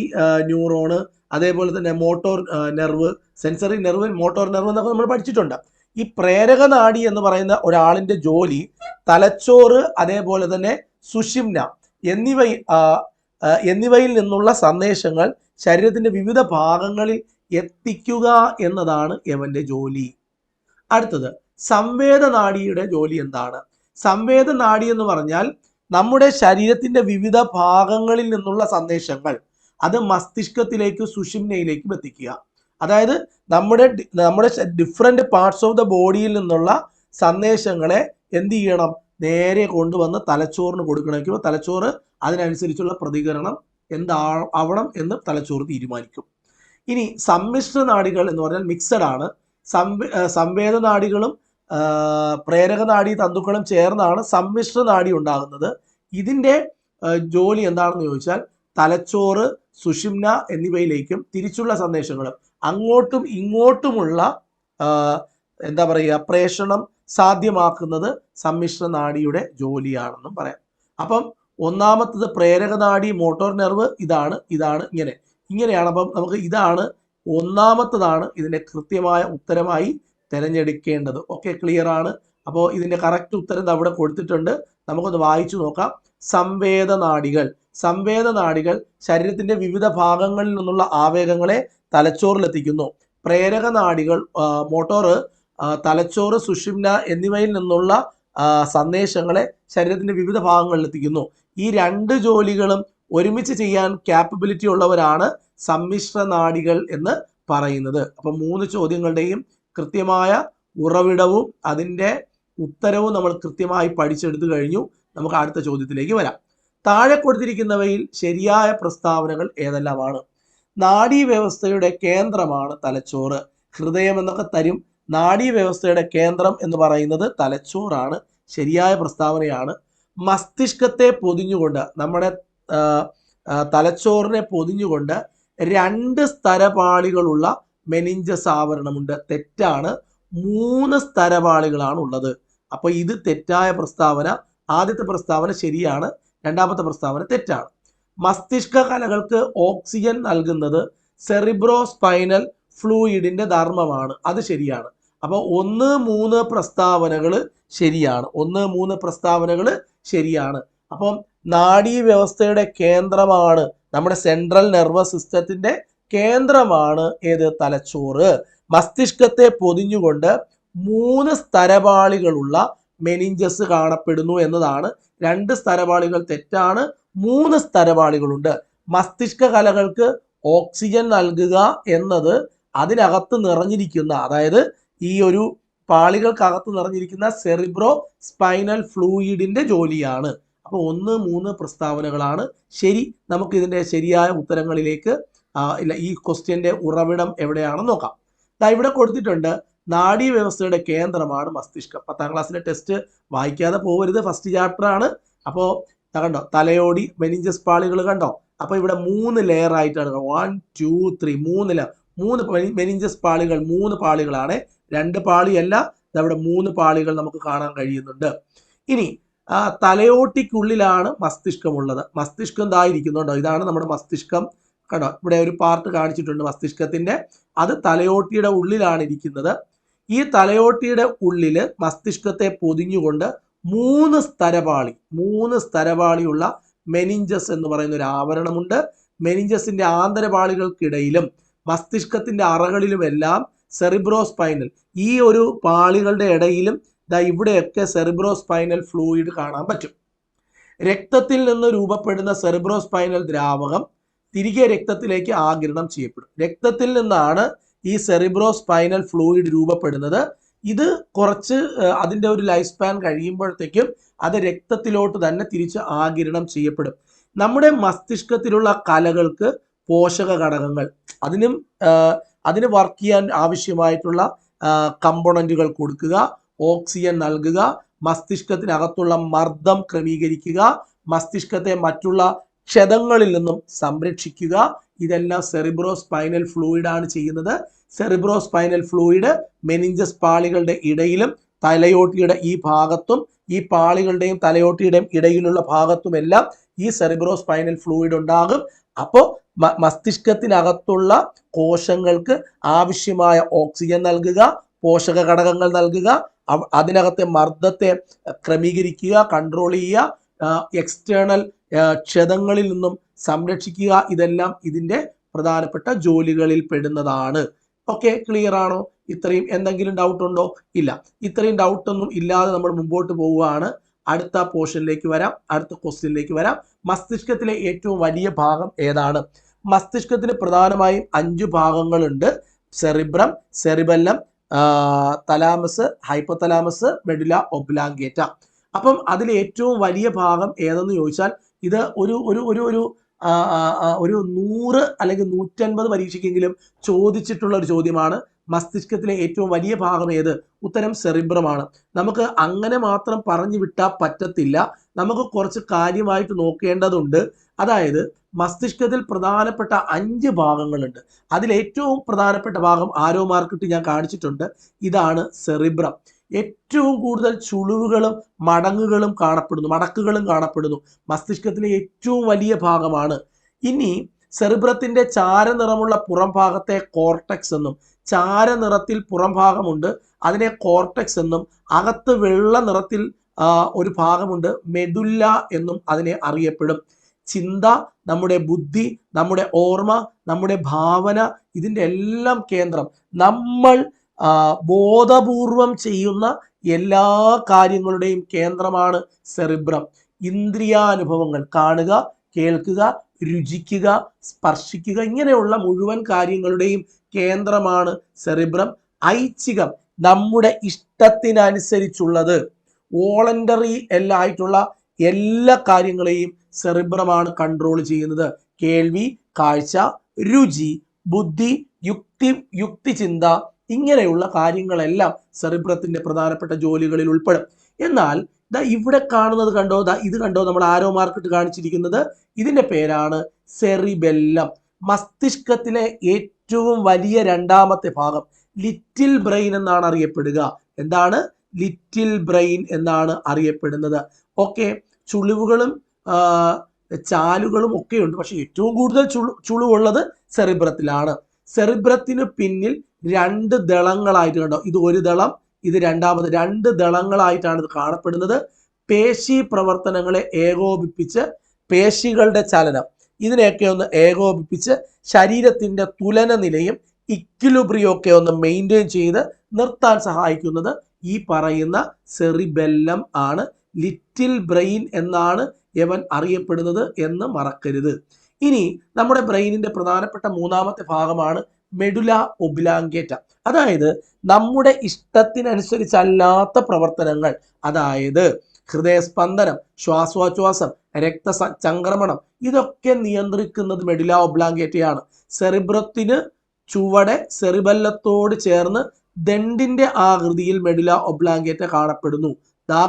ന്യൂറോണ്, അതേപോലെ തന്നെ motor nerve, sensory nerve, motor nerve എന്നൊക്കെ നമ്മൾ പഠിച്ചിട്ടുണ്ട്. ഈ പ്രേരക നാഡി എന്ന് പറയുന്ന ഒരാളിന്റെ ജോലി തലച്ചോറ്, അതേപോലെ തന്നെ സുഷിമ്ന എന്നിവയിൽ നിന്നുള്ള സന്ദേശങ്ങൾ ശരീരത്തിന്റെ വിവിധ ഭാഗങ്ങളിൽ എത്തിക്കുക എന്നതാണ് ഇവന്റെ ജോലി. അടുത്തത് സംവേദനാഡിയുടെ ജോലി എന്താണ്? സംവേദനാഡി എന്ന് പറഞ്ഞാൽ നമ്മുടെ ശരീരത്തിന്റെ വിവിധ ഭാഗങ്ങളിൽ നിന്നുള്ള സന്ദേശങ്ങൾ അത് മസ്തിഷ്കത്തിലേക്കും സുഷിമ്നയിലേക്കും എത്തിക്കുക. അതായത് നമ്മുടെ ഡിഫറെന്റ് പാർട്സ് ഓഫ് ദ ബോഡിയിൽ നിന്നുള്ള സന്ദേശങ്ങളെ എന്ത് ചെയ്യണം? നേരെ കൊണ്ടുവന്ന് തലച്ചോറിന് കൊടുക്കണമെങ്കിൽ തലച്ചോറ് അതിനനുസരിച്ചുള്ള പ്രതികരണം എന്താവണം എന്ന് തലച്ചോറ് തീരുമാനിക്കും. ഇനി സമ്മിശ്ര നാഡികൾ എന്ന് പറഞ്ഞാൽ മിക്സഡ് ആണ്. സംവേദനാഡികളും പ്രേരകനാഡി തന്തുക്കളും ചേർന്നാണ് സമ്മിശ്ര നാഡി ഉണ്ടാകുന്നത്. ഇതിൻ്റെ ജോലി എന്താണെന്ന് ചോദിച്ചാൽ തലച്ചോറ്, സുഷുമ്ന എന്നിവയിലേക്കും തിരിച്ചുള്ള സന്ദേശങ്ങളും അങ്ങോട്ടും ഇങ്ങോട്ടുമുള്ള എന്താ പറയുക പ്രേഷണം സാധ്യമാക്കുന്നത് സമ്മിശ്ര നാഡിയുടെ ജോലിയാണെന്നും പറയാം. അപ്പം ഒന്നാമത്തത് പ്രേരകനാഡി, മോട്ടോർ നെർവ്, ഇതാണ് ഇങ്ങനെയാണ്. അപ്പം നമുക്ക് ഇതാണ് ഒന്നാമത്തതാണ് ഇതിൻ്റെ കൃത്യമായ ഉത്തരമായി തിരഞ്ഞെടുക്കേണ്ടത്. ഓക്കെ, ക്ലിയർ ആണ്. അപ്പോൾ ഇതിൻ്റെ കറക്റ്റ് ഉത്തരം അവിടെ കൊടുത്തിട്ടുണ്ട്, നമുക്കൊന്ന് വായിച്ചു നോക്കാം. സംവേദനാഡികൾ ശരീരത്തിന്റെ വിവിധ ഭാഗങ്ങളിൽ നിന്നുള്ള ആവേഗങ്ങളെ തലച്ചോറിലെത്തിക്കുന്നു. പ്രേരകനാഡികൾ, മോട്ടോർ, തലച്ചോറ്, സുഷുമ്ന എന്നിവയിൽ നിന്നുള്ള സന്ദേശങ്ങളെ ശരീരത്തിന്റെ വിവിധ ഭാഗങ്ങളിൽ എത്തിക്കുന്നു. ഈ രണ്ട് ജോലികളും ഒരുമിച്ച് ചെയ്യാൻ ക്യാപ്പബിലിറ്റി ഉള്ളവരാണ് സമ്മിശ്ര നാഡികൾ എന്ന് പറയുന്നത്. അപ്പം 3 ചോദ്യങ്ങളുടെയും കൃത്യമായ ഉറവിടവും അതിൻ്റെ ഉത്തരവും നമ്മൾ കൃത്യമായി പഠിച്ചെടുത്തു കഴിഞ്ഞു. നമുക്ക് അടുത്ത ചോദ്യത്തിലേക്ക് വരാം. താഴെ കൊടുത്തിരിക്കുന്നവയിൽ ശരിയായ പ്രസ്താവനകൾ ഏതെല്ലാമാണ്? നാഡീവ്യവസ്ഥയുടെ കേന്ദ്രമാണ് തലച്ചോറ്. ഹൃദയം എന്നൊക്കെ തരും. നാഡീവ്യവസ്ഥയുടെ കേന്ദ്രം എന്ന് പറയുന്നത് തലച്ചോറാണ്. ശരിയായ പ്രസ്താവനയാണ്. മസ്തിഷ്കത്തെ പൊതിഞ്ഞുകൊണ്ട്, നമ്മുടെ തലച്ചോറിനെ പൊതിഞ്ഞുകൊണ്ട് 2 സ്തരപാളികളുള്ള മെനിഞ്ചസ് ആവരണമുണ്ട്. തെറ്റാണ്. 3 സ്തരപാളികളാണ് ഉള്ളത്. അപ്പോൾ ഇത് തെറ്റായ പ്രസ്താവന. ആദ്യത്തെ പ്രസ്താവന ശരിയാണ്, രണ്ടാമത്തെ പ്രസ്താവന തെറ്റാണ്. മസ്തിഷ്ക കലകൾക്ക് ഓക്സിജൻ നൽകുന്നത് സെറിബ്രോസ്പൈനൽ ഫ്ലൂയിഡിന്റെ ധർമ്മമാണ്. അത് ശരിയാണ്. അപ്പോൾ 1, 3 പ്രസ്താവനകൾ ശരിയാണ്. 1, 3 പ്രസ്താവനകൾ ശരിയാണ്. അപ്പം നാഡീവ്യവസ്ഥയുടെ കേന്ദ്രമാണ്, നമ്മുടെ സെൻട്രൽ നെർവസ് സിസ്റ്റത്തിന്റെ കേന്ദ്രമാണ് ഏത്? തലച്ചോറ്. മസ്തിഷ്കത്തെ പൊതിഞ്ഞുകൊണ്ട് 3 സ്തരപാളികളുള്ള മെനിഞ്ചസ് കാണപ്പെടുന്നു എന്നതാണ്. 2 സ്തരപാളികൾ തെറ്റാണ്, 3 സ്തരപാളികളുണ്ട്. മസ്തിഷ്ക കലകൾക്ക് ഓക്സിജൻ നൽകുക എന്നത് അതിനകത്ത് നിറഞ്ഞിരിക്കുന്ന, അതായത് ഈ ഒരു പാളികൾക്കകത്ത് നിറഞ്ഞിരിക്കുന്ന സെറിബ്രോ സ്പൈനൽ ഫ്ലൂയിഡിന്റെ ജോലിയാണ്. അപ്പോൾ 1, 3 പ്രസ്താവനകളാണ് ശരി. നമുക്ക് ഇതിന്റെ ശരിയായ ഉത്തരങ്ങളിലേക്ക് ഈ ക്വസ്റ്റ്യന്റെ ഉറവിടം എവിടെയാണെന്ന് നോക്കാം. ഇവിടെ കൊടുത്തിട്ടുണ്ട്, നാഡീവ്യവസ്ഥയുടെ കേന്ദ്രമാണ് മസ്തിഷ്കം. 10ാം ക്ലാസ്സിലെ ടെസ്റ്റ് വായിക്കാതെ പോകരുത്, ഫസ്റ്റ് ചാപ്റ്റർ ആണ്. അപ്പോൾ കണ്ടോ, തലയോടി, മെനിഞ്ചസ് പാളികൾ കണ്ടോ. അപ്പോൾ ഇവിടെ 3 ലെയർ ആയിട്ടാണ്. 1, 2, 3 3 മെനിഞ്ചസ് പാളികൾ, 3 പാളികളാണ്, 2 പാളിയല്ല. അവിടെ 3 പാളികൾ നമുക്ക് കാണാൻ കഴിയുന്നുണ്ട്. ഇനി തലയോട്ടിക്കുള്ളിലാണ് മസ്തിഷ്കമുള്ളത്. മസ്തിഷ്കം ഇതായിരിക്കുന്നുണ്ടോ, ഇതാണ് നമ്മുടെ മസ്തിഷ്കം. കണ്ടോ, ഇവിടെ ഒരു പാർട്ട് കാണിച്ചിട്ടുണ്ട് മസ്തിഷ്കത്തിന്റെ. അത് തലയോട്ടിയുടെ ഉള്ളിലാണ് ഇരിക്കുന്നത്. ഈ തലയോട്ടിയുടെ ഉള്ളില് മസ്തിഷ്കത്തെ പൊതിഞ്ഞുകൊണ്ട് 3 സ്തരപാളിയുള്ള മെനിഞ്ചസ് എന്ന് പറയുന്ന ഒരു ആവരണമുണ്ട്. മെനിഞ്ചസിന്റെ ആന്തരപാളികൾക്കിടയിലും മസ്തിഷ്കത്തിന്റെ അറകളിലുമെല്ലാം സെറിബ്രോസ്പൈനൽ, ഈ ഒരു പാളികളുടെ ഇടയിലും ഇവിടെയൊക്കെ സെറിബ്രോസ്പൈനൽ ഫ്ലൂയിഡ് കാണാൻ പറ്റും. രക്തത്തിൽ നിന്ന് രൂപപ്പെടുന്ന സെറിബ്രോസ്പൈനൽ ദ്രാവകം തിരികെ രക്തത്തിലേക്ക് ആഗിരണം ചെയ്യപ്പെടും. രക്തത്തിൽ നിന്നാണ് ഈ സെറിബ്രോസ്പൈനൽ ഫ്ലൂയിഡ് രൂപപ്പെടുന്നത്. ഇത് കുറച്ച് അതിൻ്റെ ഒരു ലൈഫ് സ്പാൻ കഴിയുമ്പോഴത്തേക്കും അത് രക്തത്തിലോട്ട് തന്നെ തിരിച്ച് ആഗിരണം ചെയ്യപ്പെടും. നമ്മുടെ മസ്തിഷ്കത്തിലുള്ള കലകൾക്ക് പോഷക ഘടകങ്ങൾ, അതിന് വർക്ക് ചെയ്യാൻ ആവശ്യമായിട്ടുള്ള കമ്പോണന്റുകൾ കൊടുക്കുക, ഓക്സിജൻ നൽകുക, മസ്തിഷ്കത്തിനകത്തുള്ള മർദ്ദം ക്രമീകരിക്കുക, മസ്തിഷ്കത്തെ മറ്റുള്ള ക്ഷതങ്ങളിൽ നിന്നും സംരക്ഷിക്കുക, ഇതെല്ലാം സെറിബ്രോസ്പൈനൽ ഫ്ലൂയിഡ് ആണ് ചെയ്യുന്നത്. സെറിബ്രോസ്പൈനൽ ഫ്ലൂയിഡ് മെനിഞ്ചസ് പാളികളുടെ ഇടയിലും തലയോട്ടിയുടെ ഈ ഭാഗത്തും ഈ പാളികളുടെയും തലയോട്ടിയുടെയും ഇടയിലുള്ള ഭാഗത്തുമെല്ലാം ഈ സെറിബ്രോസ്പൈനൽ ഫ്ലൂയിഡ് ഉണ്ടാകും. അപ്പോൾ മസ്തിഷ്കത്തിനകത്തുള്ള കോശങ്ങൾക്ക് ആവശ്യമായ ഓക്സിജൻ നൽകുക, പോഷക ഘടകങ്ങൾ നൽകുക, അതിനകത്തെ മർദ്ദത്തെ ക്രമീകരിക്കുക, കൺട്രോൾ ചെയ്യുക, എക്സ്റ്റേണൽ ക്ഷതങ്ങളിൽ നിന്നും സംരക്ഷിക്കുക, ഇതെല്ലാം ഇതിൻ്റെ പ്രധാനപ്പെട്ട ജോലികളിൽ പെടുന്നതാണ്. ഓക്കെ, ക്ലിയർ ആണോ? ഇത്രയും എന്തെങ്കിലും ഡൗട്ട് ഉണ്ടോ? ഇല്ല. ഇത്രയും ഡൗട്ടൊന്നും ഇല്ലാതെ നമ്മൾ മുമ്പോട്ട് പോവുകയാണ്. അടുത്ത പോർഷനിലേക്ക് വരാം, അടുത്ത ക്വസ്റ്റ്യനിലേക്ക് വരാം. മസ്തിഷ്കത്തിലെ ഏറ്റവും വലിയ ഭാഗം ഏതാണ്? മസ്തിഷ്കത്തിന് പ്രധാനമായും 5 ഭാഗങ്ങളുണ്ട്. Cerebrum, cerebellum, thalamus, hypothalamus, medulla oblongata. അപ്പം അതിൽ ഏറ്റവും വലിയ ഭാഗം ഏതെന്ന് ചോദിച്ചാൽ ഇത് ഒരു ഒരു 100 അല്ലെങ്കിൽ 150 പരീക്ഷയ്ക്കെങ്കിലും ചോദിച്ചിട്ടുള്ള ഒരു ചോദ്യമാണ്. മസ്തിഷ്കത്തിലെ ഏറ്റവും വലിയ ഭാഗം ഏത്? ഉത്തരം സെറിബ്രമാണ്. നമുക്ക് അങ്ങനെ മാത്രം പറഞ്ഞു വിട്ടാൽ പറ്റത്തില്ല. നമുക്ക് കുറച്ച് കാര്യമായിട്ട് നോക്കേണ്ടതുണ്ട്. അതായത് മസ്തിഷ്കത്തിൽ പ്രധാനപ്പെട്ട 5 ഭാഗങ്ങളുണ്ട്. അതിൽ ഏറ്റവും പ്രധാനപ്പെട്ട ഭാഗം ആരോ മാർക്കിട്ട് ഞാൻ കാണിച്ചിട്ടുണ്ട്. ഇതാണ് സെറിബ്രം. ഏറ്റവും കൂടുതൽ ചുളിവുകളും മടങ്ങുകളും കാണപ്പെടുന്നു. മസ്തിഷ്കത്തിലെ ഏറ്റവും വലിയ ഭാഗമാണ്. ഇനി സെറിബ്രത്തിന്റെ ചാരനിറമുള്ള പുറം ഭാഗത്തെ കോർട്ടെക്സ് എന്നും, ചാരനിറത്തിൽ പുറം ഭാഗമുണ്ട്, അതിനെ കോർട്ടെക്സ് എന്നും, അകത്ത് വെള്ള നിറത്തിൽ ഒരു ഭാഗമുണ്ട്, മെഡുല്ല എന്നും അതിനെ അറിയപ്പെടും. ചിന്ത, നമ്മുടെ ബുദ്ധി, നമ്മുടെ ഓർമ്മ, നമ്മുടെ ഭാവന, ഇതിൻ്റെ എല്ലാം കേന്ദ്രം, നമ്മൾ ബോധപൂർവം ചെയ്യുന്ന എല്ലാ കാര്യങ്ങളുടെയും കേന്ദ്രമാണ് സെറിബ്രം. ഇന്ദ്രിയാനുഭവങ്ങൾ, കാണുക, കേൾക്കുക, രുചിക്കുക, സ്പർശിക്കുക, ഇങ്ങനെയുള്ള മുഴുവൻ കാര്യങ്ങളുടെയും കേന്ദ്രമാണ് സെറിബ്രം. ഐച്ഛികം, നമ്മുടെ ഇഷ്ടത്തിനനുസരിച്ചുള്ളത്, വോളണ്ടറി ആയിട്ടുള്ള എല്ലാ കാര്യങ്ങളെയും സെറിബ്രമാണ് കൺട്രോൾ ചെയ്യുന്നത്. കേൾവി, കാഴ്ച, രുചി, ബുദ്ധി, യുക്തിചിന്ത, ഇങ്ങനെയുള്ള കാര്യങ്ങളെല്ലാം സെറിബ്രത്തിന്റെ പ്രധാനപ്പെട്ട ജോലികളിൽ ഉൾപ്പെടും. എന്നാൽ ഇവിടെ കാണുന്നത് കണ്ടോ, ഇത് കണ്ടോ, നമ്മൾ ആരോ മാർക്കിട്ട് കാണിച്ചിരിക്കുന്നത്, ഇതിന്റെ പേരാണ് സെറിബെല്ലം. മസ്തിഷ്കത്തിലെ ഏറ്റവും വലിയ രണ്ടാമത്തെ ഭാഗം ലിറ്റിൽ ബ്രെയിൻ എന്നാണ് അറിയപ്പെടുക. എന്താണ്? ലിറ്റിൽ ബ്രെയിൻ എന്നാണ് അറിയപ്പെടുന്നത്. ഓക്കെ, ചുളിവുകളും ചാലുകളും ഒക്കെ ഉണ്ട്, പക്ഷെ ഏറ്റവും കൂടുതൽ ചുളിവുള്ളത് സെറിബ്രത്തിലാണ്. സെറിബ്രത്തിന് പിന്നിൽ 2 ദളങ്ങളായിട്ട് കണ്ടോ, ഇത് ഒരു ദളം, ഇത് രണ്ടാമത്, 2 ദളങ്ങളായിട്ടാണ് ഇത് കാണപ്പെടുന്നത്. പേശി പ്രവർത്തനങ്ങളെ ഏകോപിപ്പിച്ച്, പേശികളുടെ ചലനം ഇതിനെയൊക്കെ ഒന്ന് ഏകോപിപ്പിച്ച് ശരീരത്തിന്റെ തുലന നിലയും ഇക്വിലിബ്രിയം ഒന്ന് മെയിൻറ്റെയിൻ ചെയ്ത് നിർത്താൻ സഹായിക്കുന്നത് ഈ പറയുന്ന സെറിബെല്ലം ആണ്. ലിറ്റിൽ ബ്രെയിൻ എന്നാണ് ഇവൻ അറിയപ്പെടുന്നത് എന്ന് മറക്കരുത്. ഇനി നമ്മുടെ ബ്രെയിനിന്റെ പ്രധാനപ്പെട്ട മൂന്നാമത്തെ ഭാഗമാണ് മെഡുല ഒബ്ലാങ്കേറ്റ. അതായത് നമ്മുടെ ഇഷ്ടത്തിനനുസരിച്ചല്ലാത്ത പ്രവർത്തനങ്ങൾ, അതായത് ഹൃദയസ്പന്ദനം, ശ്വാസോച്ഛ്വാസം, രക്തചംക്രമണം, ഇതൊക്കെ നിയന്ത്രിക്കുന്നത് മെഡുല ഒബ്ലാങ്കേറ്റയാണ്. സെറിബ്രത്തിന് ചുവടെ സെറിബെല്ലത്തോട് ചേർന്ന് ദണ്ടിന്റെ ആകൃതിയിൽ മെഡുല ഒബ്ലാങ്കേറ്റ കാണപ്പെടുന്നു.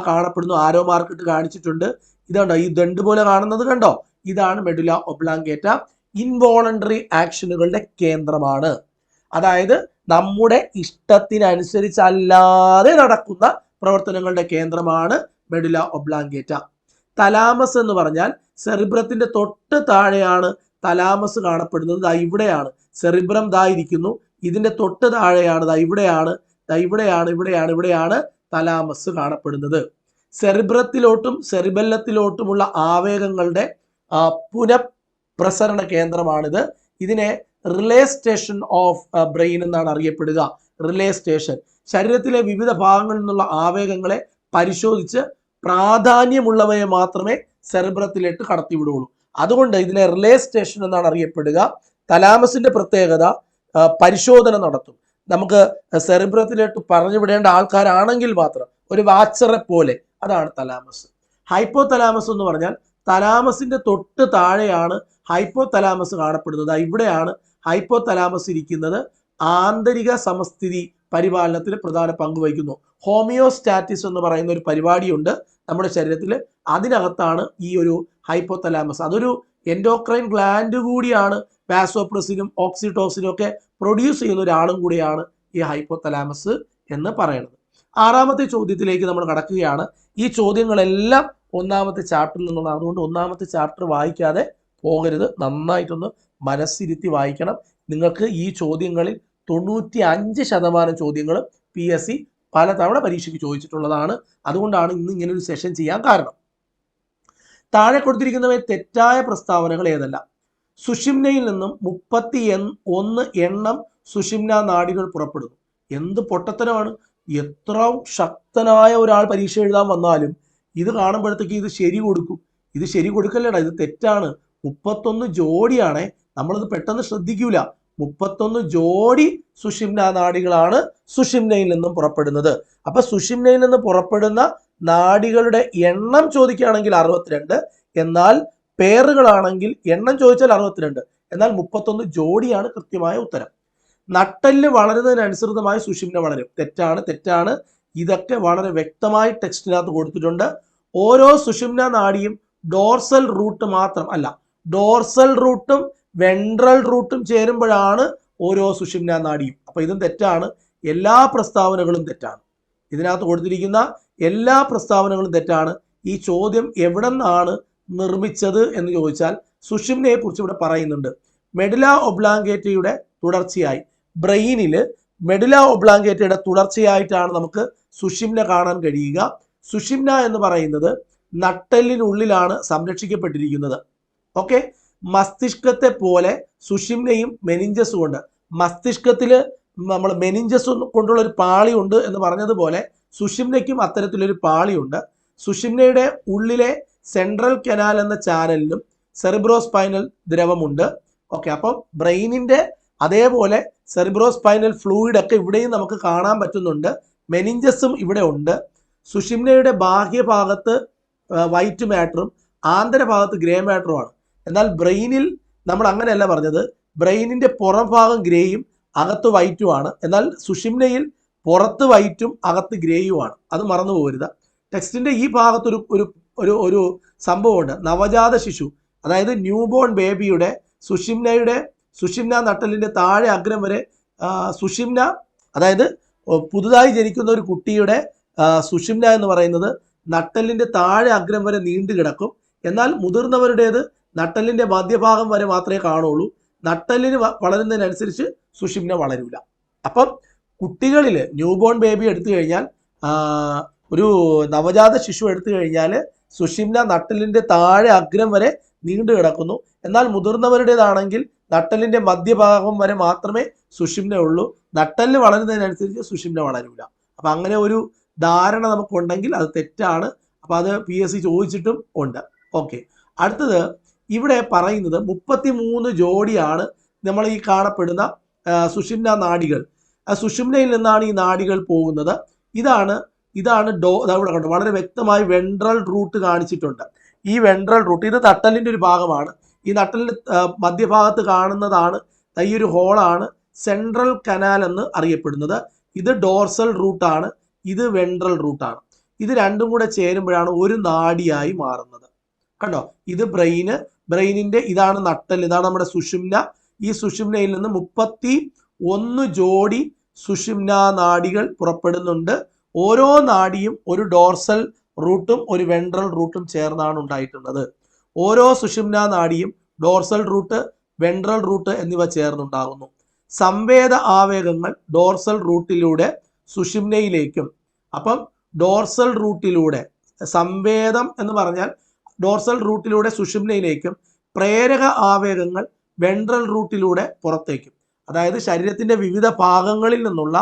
കാണപ്പെടുന്നു, ആരോ മാർക്കിട്ട് കാണിച്ചിട്ടുണ്ട്. ഇതുണ്ടോ, ഈ ദണ്ട് പോലെ കാണുന്നത് കണ്ടോ, ഇതാണ് മെഡുല ഒബ്ലാങ്കേറ്റ. ഇൻവോളണ്ടറി ആക്ഷനുകളുടെ കേന്ദ്രമാണ്. അതായത് നമ്മുടെ ഇഷ്ടത്തിനനുസരിച്ചല്ലാതെ നടക്കുന്ന പ്രവർത്തനങ്ങളുടെ കേന്ദ്രമാണ് മെഡുല ഒബ്ലാങ്കേറ്റ. തലാമസ് എന്ന് പറഞ്ഞാൽ സെറിബ്രത്തിന്റെ തൊട്ട് താഴെയാണ് തലാമസ് കാണപ്പെടുന്നത്. ഇവിടെയാണ് സെറിബ്രം ഇരിക്കുന്നു. ഇതിന്റെ തൊട്ട് താഴെയാണ് ഇവിടെയാണ് തലാമസ് കാണപ്പെടുന്നത്. സെറിബ്രത്തിലോട്ടും സെറിബെല്ലത്തിലോട്ടുമുള്ള ആവേഗങ്ങളുടെ പുനഃപ്രസരണ കേന്ദ്രമാണിത്. ഇതിനെ റിലേ സ്റ്റേഷൻ ഓഫ് ബ്രെയിൻ എന്നാണ് അറിയപ്പെടുക. റിലേ സ്റ്റേഷൻ ശരീരത്തിലെ വിവിധ ഭാഗങ്ങളിൽ നിന്നുള്ള ആവേഗങ്ങളെ പരിശോധിച്ച് പ്രാധാന്യമുള്ളവയെ മാത്രമേ സെറിബ്രത്തിലേക്ക് കടത്തിവിടുള്ളൂ. അതുകൊണ്ട് ഇതിനെ റിലേ സ്റ്റേഷൻ എന്നാണ് അറിയപ്പെടുക. തലാമസിന്റെ പ്രത്യേകത, പരിശോധന നടത്തും. നമുക്ക് സെറിബ്രത്തിലേക്ക് പറഞ്ഞു വിടേണ്ട ആൾക്കാരാണെങ്കിൽ മാത്രം, ഒരു വാച്ചറെ പോലെ, അതാണ് തലാമസ്. ഹൈപ്പോ തലാമസ് എന്ന് പറഞ്ഞാൽ തലാമസിന്റെ തൊട്ട് താഴെയാണ് ഹൈപ്പോ തലാമസ് കാണപ്പെടുന്നത്. ഇവിടെയാണ് ഹൈപ്പോ തലാമസ് ഇരിക്കുന്നത്. ആന്തരിക സമസ്ഥിതി പരിപാലനത്തിന് പ്രധാന പങ്ക് വഹിക്കുന്നു. ഹോമിയോസ്റ്റാറ്റിസ് എന്ന് പറയുന്ന ഒരു പരിപാടിയുണ്ട് നമ്മുടെ ശരീരത്തിൽ. അതിനകത്താണ് ഈ ഒരു ഹൈപ്പോ തലാമസ്. അതൊരു എൻഡോക്രൈൻ ഗ്ലാൻഡ് കൂടിയാണ്. വാസോപ്രസിനും ഓക്സിറ്റോസിനും ഒക്കെ പ്രൊഡ്യൂസ് ചെയ്യുന്ന ഒരാളും കൂടിയാണ് ഈ ഹൈപ്പോ തലാമസ് എന്ന് പറയുന്നത്. 6ാമത്തെ ചോദ്യത്തിലേക്ക് നമ്മൾ കടക്കുകയാണ്. ഈ ചോദ്യങ്ങളെല്ലാം 1ാമത്തെ ചാപ്റ്ററിൽ നിന്നുള്ളതാണ്. അതുകൊണ്ട് 1ാമത്തെ ചാപ്റ്റർ വായിക്കാതെ പോകരുത്. നന്നായിട്ടൊന്ന് മനസ്സിരുത്തി വായിക്കണം. നിങ്ങൾക്ക് ഈ ചോദ്യങ്ങളിൽ 95% ചോദ്യങ്ങളും PSC പലതവണ പരീക്ഷയ്ക്ക് ചോദിച്ചിട്ടുള്ളതാണ്. അതുകൊണ്ടാണ് ഇന്ന് ഇങ്ങനെ ഒരു സെഷൻ ചെയ്യാൻ കാരണം. താഴെ കൊടുത്തിരിക്കുന്നവയെ തെറ്റായ പ്രസ്താവനകൾ ഏതെല്ലാം? സുഷിമ്നയിൽ നിന്നും 31 എണ്ണം സുഷിമ്ന നാഡികൾ പുറപ്പെടുന്നു. എന്ത് പൊട്ടത്തരമാണ്! എത്ര ശക്തനായ ഒരാൾ പരീക്ഷ എഴുതാൻ വന്നാലും ഇത് കാണുമ്പോഴത്തേക്ക് ഇത് ശരി കൊടുക്കും. ഇത് ശരി കൊടുക്കല്ലേടാ, ഇത് തെറ്റാണ്. 31 ജോഡിയാണേ, നമ്മളത് പെട്ടെന്ന് ശ്രദ്ധിക്കൂല. 31 ജോഡി സുഷിമ്ന നാഡികളാണ് സുഷിമ്നയിൽ നിന്നും പുറപ്പെടുന്നത്. അപ്പൊ സുഷിമ്നയിൽ നിന്ന് പുറപ്പെടുന്ന നാഡികളുടെ എണ്ണം ചോദിക്കുകയാണെങ്കിൽ 62, എന്നാൽ പേറുകളാണെങ്കിൽ എണ്ണം ചോദിച്ചാൽ 62, എന്നാൽ 31 ജോഡിയാണ് കൃത്യമായ ഉത്തരം. നട്ടെല്ല് വളരുന്നതിനനുസൃതമായി സുഷിമ്ന വളരും. തെറ്റാണ്, തെറ്റാണ്. ഇതൊക്കെ വളരെ വ്യക്തമായി ടെക്സ്റ്റിനകത്ത് കൊടുത്തിട്ടുണ്ട്. ഓരോ സുഷിമ്ന നാഡിയും ഡോർസൽ റൂട്ട് മാത്രം അല്ല, ഡോർസൽ റൂട്ടും വെൻട്രൽ റൂട്ടും ചേരുമ്പോഴാണ് ഓരോ സുഷിമ്ന നാഡിയും. അപ്പൊ ഇതും തെറ്റാണ്. എല്ലാ പ്രസ്താവനകളും തെറ്റാണ്. ഇതിനകത്ത് കൊടുത്തിരിക്കുന്ന എല്ലാ പ്രസ്താവനകളും തെറ്റാണ്. ഈ ചോദ്യം എവിടെ നിന്നാണ് നിർമ്മിച്ചത് എന്ന് ചോദിച്ചാൽ സുഷിമ്നയെ കുറിച്ച് ഇവിടെ പറയുന്നുണ്ട്. മെഡുല ഒബ്ലാങ്കേറ്റയുടെ തുടർച്ചയായി ബ്രെയിനില് മെഡുല ഒബ്ലാങ്കേറ്റയുടെ തുടർച്ചയായിട്ടാണ് നമുക്ക് സുഷിമ്ന കാണാൻ കഴിയുക. സുഷിമ്ന എന്ന് പറയുന്നത് നട്ടെല്ലിനുള്ളിലാണ് സംരക്ഷിക്കപ്പെട്ടിരിക്കുന്നത്. ഓക്കെ, മസ്തിഷ്കത്തെ പോലെ സുഷിമ്നയും മെനിഞ്ചസും ഉണ്ട്. മസ്തിഷ്കത്തില് നമ്മൾ മെനിഞ്ചസ് കൊണ്ടുള്ള ഒരു പാളിയുണ്ട് എന്ന് പറഞ്ഞതുപോലെ സുഷിമ്നയ്ക്കും അത്തരത്തിലൊരു പാളിയുണ്ട്. സുഷിമ്നയുടെ ഉള്ളിലെ സെൻട്രൽ കനാൽ എന്ന ചാനലിലും സെറിബ്രോസ്പൈനൽ ദ്രവമുണ്ട്. ഓക്കെ, അപ്പം ബ്രെയിനിന്റെ അതേപോലെ സെറിബ്രോസ്പൈനൽ ഫ്ലൂയിഡ് ഒക്കെ ഇവിടെയും നമുക്ക് കാണാൻ പറ്റുന്നുണ്ട്. മെനിഞ്ചസും ഇവിടെ ഉണ്ട്. സുഷിമ്നയുടെ ബാഹ്യഭാഗത്ത് വൈറ്റ് മാറ്ററും ആന്തരഭാഗത്ത് ഗ്രേ മാറ്ററുമാണ്. എന്നാൽ ബ്രെയിനിൽ നമ്മൾ അങ്ങനെയല്ല പറഞ്ഞത്. ബ്രെയിനിന്റെ പുറം ഭാഗം ഗ്രേയും അകത്ത് വൈറ്റുമാണ്. എന്നാൽ സുഷിമ്നയിൽ പുറത്ത് വൈറ്റും അകത്ത് ഗ്രേയുമാണ്. അത് മറന്നു പോകരുത്. ടെക്സ്റ്റിന്റെ ഈ ഭാഗത്തൊരു ഒരു ഒരു ഒരു സംഭവമുണ്ട്. നവജാത ശിശു, അതായത് ന്യൂ ബോൺ ബേബിയുടെ സുഷിമ്ന നട്ടലിന്റെ താഴെ അഗ്രം വരെ സുഷിമ്ന, അതായത് പുതുതായി ജനിക്കുന്ന ഒരു കുട്ടിയുടെ സുഷിമ്ന എന്ന് പറയുന്നത് നട്ടലിന്റെ താഴെ അഗ്രം വരെ നീണ്ടു കിടക്കും. എന്നാൽ മുതിർന്നവരുടേത് നട്ടലിന്റെ മധ്യഭാഗം വരെ മാത്രമേ കാണുള്ളൂ. നട്ടലിന് വളരുന്നതിനനുസരിച്ച് സുഷിമ്ന വളരില്ല. അപ്പം കുട്ടികളിൽ ന്യൂബോൺ ബേബി എടുത്തു കഴിഞ്ഞാൽ, ഒരു നവജാത ശിശു എടുത്തു കഴിഞ്ഞാൽ സുഷിമ്ന നട്ടലിന്റെ താഴെ അഗ്രം വരെ നീണ്ടു കിടക്കുന്നു. എന്നാൽ മുതിർന്നവരുടേതാണെങ്കിൽ നട്ടലിന്റെ മധ്യഭാഗം വരെ മാത്രമേ സുഷിമ്ന ഉള്ളൂ. നട്ടല് വളരുന്നതിനനുസരിച്ച് സുഷിമ്ന വളരില്ല. അപ്പൊ അങ്ങനെ ഒരു ധാരണ നമുക്കുണ്ടെങ്കിൽ അത് തെറ്റാണ്. അപ്പൊ അത് PSC ചോദിച്ചിട്ടും ഉണ്ട്. ഓക്കെ, അടുത്തത് ഇവിടെ പറയുന്നത് 33 ജോഡിയാണ് നമ്മൾ ഈ കാണപ്പെടുന്ന സുഷിമ്ന നാഡികൾ. സുഷിമ്നയിൽ നിന്നാണ് ഈ നാഡികൾ പോകുന്നത്. ഇതാണ് ഇവിടെ കണ്ടു വളരെ വ്യക്തമായി വെൻട്രൽ റൂട്ട് കാണിച്ചിട്ടുണ്ട്. ഈ വെൻട്രൽ റൂട്ട് ഇത് നട്ടലിന്റെ ഒരു ഭാഗമാണ്. ഈ നട്ടലിന്റെ മധ്യഭാഗത്ത് കാണുന്നതാണ് ഈ ഒരു ഹോളാണ് സെൻട്രൽ കനാൽ എന്ന് അറിയപ്പെടുന്നത്. ഇത് ഡോർസൽ റൂട്ടാണ്, ഇത് വെൻട്രൽ റൂട്ടാണ്. ഇത് രണ്ടും കൂടെ ചേരുമ്പോഴാണ് ഒരു നാഡിയായി മാറുന്നത്. കണ്ടോ, ഇത് ബ്രെയിനിന്റെ ഇതാണ് നട്ടൽ, ഇതാണ് നമ്മുടെ സുഷിമ്ന. ഈ സുഷിമ്നയിൽ നിന്ന് 31 ജോഡി സുഷിമ്ന നാഡികൾ പുറപ്പെടുന്നുണ്ട്. ഓരോ നാഡിയും ഒരു ഡോർസൽ റൂട്ടും ഒരു വെൻട്രൽ റൂട്ടും ചേർന്നാണ് ഉണ്ടായിട്ടുള്ളത്. ഓരോ സുഷിമ്ന നാഡിയും ഡോർസൽ റൂട്ട്, വെൻട്രൽ റൂട്ട് എന്നിവ ചേർന്നുണ്ടാകുന്നു. സംവേദ ആവേഗങ്ങൾ ഡോർസൽ റൂട്ടിലൂടെ സുഷിമ്നയിലേക്കും, അപ്പം ഡോർസൽ റൂട്ടിലൂടെ സംവേദം എന്ന് പറഞ്ഞാൽ ഡോർസൽ റൂട്ടിലൂടെ സുഷിമ്നയിലേക്കും, പ്രേരക ആവേഗങ്ങൾ വെൻട്രൽ റൂട്ടിലൂടെ പുറത്തേക്കും. അതായത് ശരീരത്തിന്റെ വിവിധ ഭാഗങ്ങളിൽ നിന്നുള്ള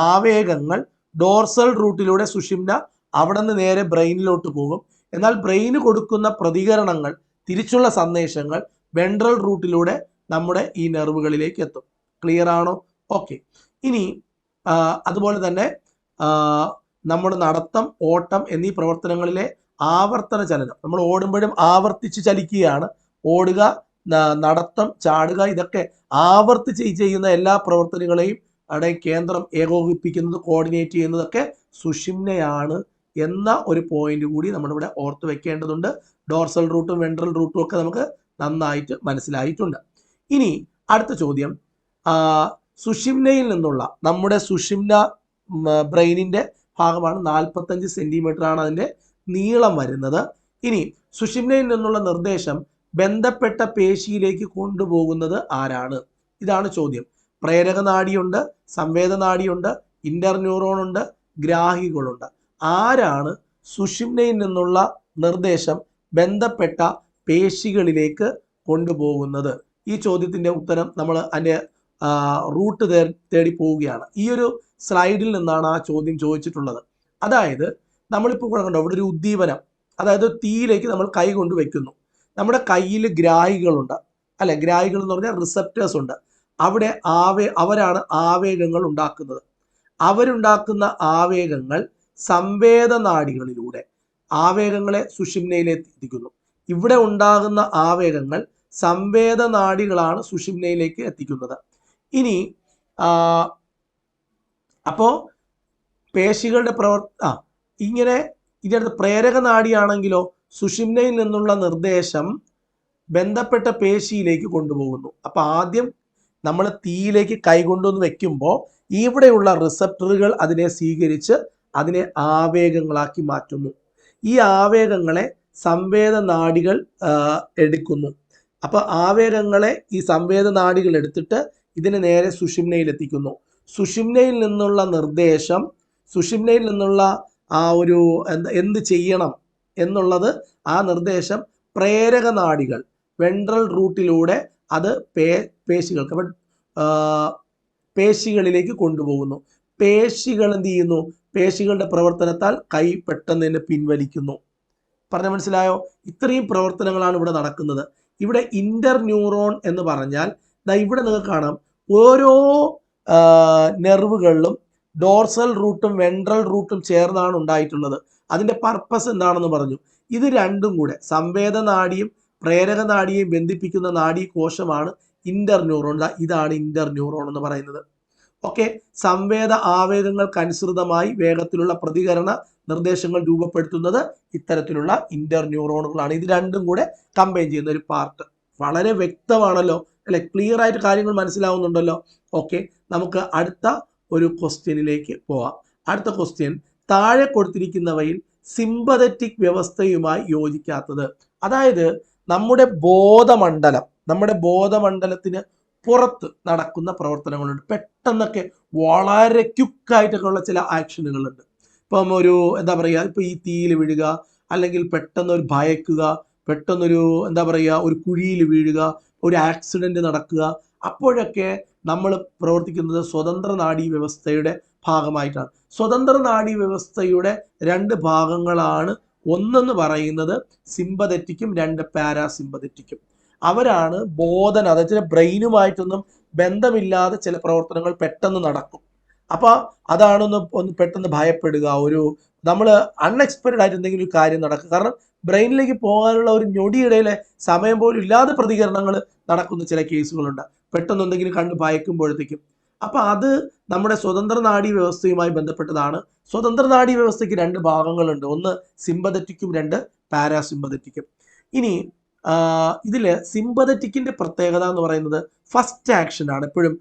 ആവേഗങ്ങൾ ഡോർസൽ റൂട്ടിലൂടെ സുഷിമ്ന, അവിടെ നിന്ന് നേരെ ബ്രെയിനിലോട്ട് പോകും. എന്നാൽ ബ്രെയിന് കൊടുക്കുന്ന പ്രതികരണങ്ങൾ, തിരിച്ചുള്ള സന്ദേശങ്ങൾ വെൻട്രൽ റൂട്ടിലൂടെ നമ്മുടെ ഈ നെർവുകളിലേക്ക് എത്തും. ക്ലിയർ ആണോ? ഓക്കെ, ഇനി അതുപോലെ തന്നെ നമ്മുടെ നടത്തം, ഓട്ടം എന്നീ പ്രവർത്തനങ്ങളിലെ ആവർത്തന ചലനം, നമ്മൾ ഓടുമ്പോഴും ആവർത്തിച്ച് ചലിക്കുകയാണ്. ഓടുക, നടത്തം, ചാടുക, ഇതൊക്കെ ആവർത്തിച്ച് ചെയ്യുന്ന എല്ലാ പ്രവർത്തനങ്ങളെയും അവിടെ കേന്ദ്രം ഏകോപിപ്പിക്കുന്നത്, കോർഡിനേറ്റ് ചെയ്യുന്നതൊക്കെ സുഷിമ്നയാണ് എന്ന ഒരു പോയിന്റ് കൂടി നമ്മളിവിടെ ഓർത്ത് വെക്കേണ്ടതുണ്ട്. ഡോർസൽ റൂട്ടും വെൻട്രൽ റൂട്ടും ഒക്കെ നമുക്ക് നന്നായിട്ട് മനസ്സിലായിട്ടുണ്ട്. ഇനി അടുത്ത ചോദ്യം, സുഷിമ്നയിൽ നിന്നുള്ള നമ്മുടെ സുഷിമ്ന ബ്രെയിനിന്റെ ഭാഗമാണ്, 45 സെന്റിമീറ്റർ ആണ് അതിന്റെ നീളം വരുന്നത്. ഇനി സുഷിമ്നയിൽ നിന്നുള്ള നിർദ്ദേശം ബന്ധപ്പെട്ട പേശിയിലേക്ക് കൊണ്ടുപോകുന്നത് ആരാണ്? ഇതാണ് ചോദ്യം. പ്രേരക നാഡിയുണ്ട്, സംവേദ നാഡിയുണ്ട്, ഇന്റർ ന്യൂറോൺ ഉണ്ട്, ഗ്രാഹികളുണ്ട്. ആരാണ് സുഷിമ്നയിൽ നിന്നുള്ള നിർദ്ദേശം ബന്ധപ്പെട്ട പേശികളിലേക്ക് കൊണ്ടുപോകുന്നത്? ഈ ചോദ്യത്തിന്റെ ഉത്തരം നമ്മൾ അതിന്റെ റൂട്ട് തേടി പോവുകയാണ്. ഈ ഒരു സ്ലൈഡിൽ നിന്നാണ് ആ ചോദ്യം ചോദിച്ചിട്ടുള്ളത്. അതായത് നമ്മളിപ്പോൾ ഇവിടെ കണ്ടോ, ഇവിടെ ഒരു ഉദ്ദീപനം, അതായത് തീയിലേക്ക് നമ്മൾ കൈ കൊണ്ട് വെക്കുന്നു. നമ്മുടെ കയ്യിൽ ഗ്രാഹികളുണ്ട്, അല്ലെ? ഗ്രാഹികൾ എന്ന് പറഞ്ഞാൽ റിസപ്റ്റേഴ്സ് ഉണ്ട്. അവിടെ അവരാണ് ആവേഗങ്ങൾ ഉണ്ടാക്കുന്നത്. അവരുണ്ടാക്കുന്ന ആവേഗങ്ങൾ സംവേദ നാഡികളിലൂടെ ആവേഗങ്ങളെ സുഷിമ്നയിലെത്തിക്കുന്നു. ഇവിടെ ഉണ്ടാകുന്ന ആവേഗങ്ങൾ സംവേദനാഡികളാണ് സുഷുമ്നയിലേക്ക് എത്തിക്കുന്നത്. ഇനി അപ്പോൾ പേശികളുടെ ഇങ്ങനെ ഇതിനകത്ത് പ്രേരക നാഡിയാണെങ്കിലോ സുഷുമ്നയിൽ നിന്നുള്ള നിർദ്ദേശം ബന്ധപ്പെട്ട പേശിയിലേക്ക് കൊണ്ടുപോകുന്നു. അപ്പൊ ആദ്യം നമ്മൾ തീയിലേക്ക് കൈകൊണ്ടുവന്ന് വെക്കുമ്പോൾ ഇവിടെയുള്ള റിസപ്റ്ററുകൾ അതിനെ സ്വീകരിച്ച് അതിനെ ആവേഗങ്ങളാക്കി മാറ്റുന്നു. ഈ ആവേഗങ്ങളെ സംവേദനാഡികൾ എടുക്കുന്നു. അപ്പൊ ആവേഗങ്ങളെ ഈ സംവേദനാഡികൾ എടുത്തിട്ട് ഇതിനെ നേരെ സുഷുമ്നയിൽ എത്തിക്കുന്നു. സുഷുമ്നയിൽ നിന്നുള്ള നിർദ്ദേശം, സുഷുമ്നയിൽ നിന്നുള്ള ആ ഒരു എന്ത് ചെയ്യണം എന്നുള്ളത്, ആ നിർദ്ദേശം പ്രേരക നാഡികൾ വെൻട്രൽ റൂട്ടിലൂടെ അത് പേശികൾക്ക് പേശികളിലേക്ക് കൊണ്ടുപോകുന്നു. പേശികൾ എന്ത് ചെയ്യുന്നു? പേശികളുടെ പ്രവർത്തനത്താൽ കൈ പെട്ടെന്ന് തന്നെ പിൻവലിക്കുന്നു. പറഞ്ഞ മനസ്സിലായോ? ഇത്രയും പ്രവർത്തനങ്ങളാണ് ഇവിടെ നടക്കുന്നത്. ഇവിടെ ഇന്റർ ന്യൂറോൺ എന്ന് പറഞ്ഞാൽ ഇവിടെ നിങ്ങൾക്ക് കാണാം ഓരോ നെർവുകളിലും ഡോർസൽ റൂട്ടും വെൻട്രൽ റൂട്ടും ചേർന്നാണ് ഉണ്ടായിട്ടുള്ളത്. അതിന്റെ പർപ്പസ് എന്താണെന്ന് പറഞ്ഞു. ഇത് രണ്ടും കൂടെ സംവേദനാഡിയും പ്രേരക നാഡിയെയും ബന്ധിപ്പിക്കുന്ന നാഡീകോശമാണ് ഇന്റർ ന്യൂറോൺ. ഇതാണ് ഇന്റർ ന്യൂറോൺ എന്ന് പറയുന്നത്. ഓക്കെ, സംവേദ ആവേഗങ്ങൾക്കനുസൃതമായി വേഗത്തിലുള്ള പ്രതികരണ നിർദ്ദേശങ്ങൾ രൂപപ്പെടുത്തുന്നത് ഇത്തരത്തിലുള്ള ഇന്റർ ന്യൂറോണുകളാണ്. ഇത് രണ്ടും കൂടെ കമ്പൈൻ ചെയ്യുന്ന ഒരു പാർട്ട്. വളരെ വ്യക്തമാണല്ലോ അല്ലെ? ക്ലിയർ ആയിട്ട് കാര്യങ്ങൾ മനസ്സിലാവുന്നുണ്ടല്ലോ? ഓക്കെ, നമുക്ക് അടുത്ത ഒരു ക്വസ്റ്റ്യനിലേക്ക് പോവാം. അടുത്ത ക്വസ്റ്റ്യൻ, താഴെ കൊടുത്തിരിക്കുന്നവയിൽ സിമ്പതറ്റിക് വ്യവസ്ഥയുമായി യോജിക്കാത്തത്. അതായത് നമ്മുടെ ബോധമണ്ഡലത്തിന് പുറത്ത് നടക്കുന്ന പ്രവർത്തനങ്ങളുണ്ട്. പെട്ടെന്നൊക്കെ വളരെ ക്വിക്കായിട്ടൊക്കെ ഉള്ള ചില ആക്ഷനുകളുണ്ട്. ഇപ്പം ഒരു എന്താ പറയുക, ഇപ്പം ഈ തീയിൽ വീഴുക, അല്ലെങ്കിൽ പെട്ടെന്നൊരു ഭയക്കുക, പെട്ടെന്നൊരു എന്താ പറയുക ഒരു കുഴിയിൽ വീഴുക, ഒരു ആക്സിഡന്റ് നടക്കുക. അപ്പോഴൊക്കെ നമ്മൾ പ്രവർത്തിക്കുന്നത് സ്വതന്ത്ര നാഡീ വ്യവസ്ഥയുടെ ഭാഗമായിട്ടാണ്. സ്വതന്ത്ര നാഡീ വ്യവസ്ഥയുടെ രണ്ട് ഭാഗങ്ങളാണ്. ഒന്നെന്ന് പറയുന്നത് സിമ്പതറ്റിക്കും, രണ്ട് പാരാസിമ്പതറ്റിക്കും. അവരാണ് അതായത് ബ്രെയിനുമായിട്ടൊന്നും ബന്ധമില്ലാതെ ചില പ്രവർത്തനങ്ങൾ പെട്ടെന്ന് നടക്കും. അപ്പൊ ഒന്ന് പെട്ടെന്ന് ഭയപ്പെടുക, ഒരു നമ്മൾ അൺഎക്സ്പെക്റ്റഡ് ആയിട്ട് എന്തെങ്കിലും ഒരു കാര്യം നടക്കുക. കാരണം ബ്രെയിനിലേക്ക് പോകാനുള്ള ഒരു ഞൊടിയിടയിലെ സമയം പോലും ഇല്ലാതെ പ്രതികരണങ്ങൾ നടക്കുന്ന ചില കേസുകളുണ്ട്. പെട്ടെന്ന് എന്തെങ്കിലും കണ്ട് ഭയക്കുമ്പോഴത്തേക്കും. അപ്പൊ അത് നമ്മുടെ സ്വതന്ത്ര നാഡീ വ്യവസ്ഥയുമായി ബന്ധപ്പെട്ടതാണ്. സ്വതന്ത്ര നാഡീ വ്യവസ്ഥയ്ക്ക് രണ്ട് ഭാഗങ്ങളുണ്ട്. ഒന്ന് സിമ്പതറ്റിക്കും, രണ്ട് പാരാസിമ്പതറ്റിക്കും. ഇനി ഇതില് സിമ്പതറ്റിക്കിന്റെ പ്രത്യേകത എന്ന് പറയുന്നത് ഫസ്റ്റ് ആക്ഷൻ ആണ്. എപ്പോഴും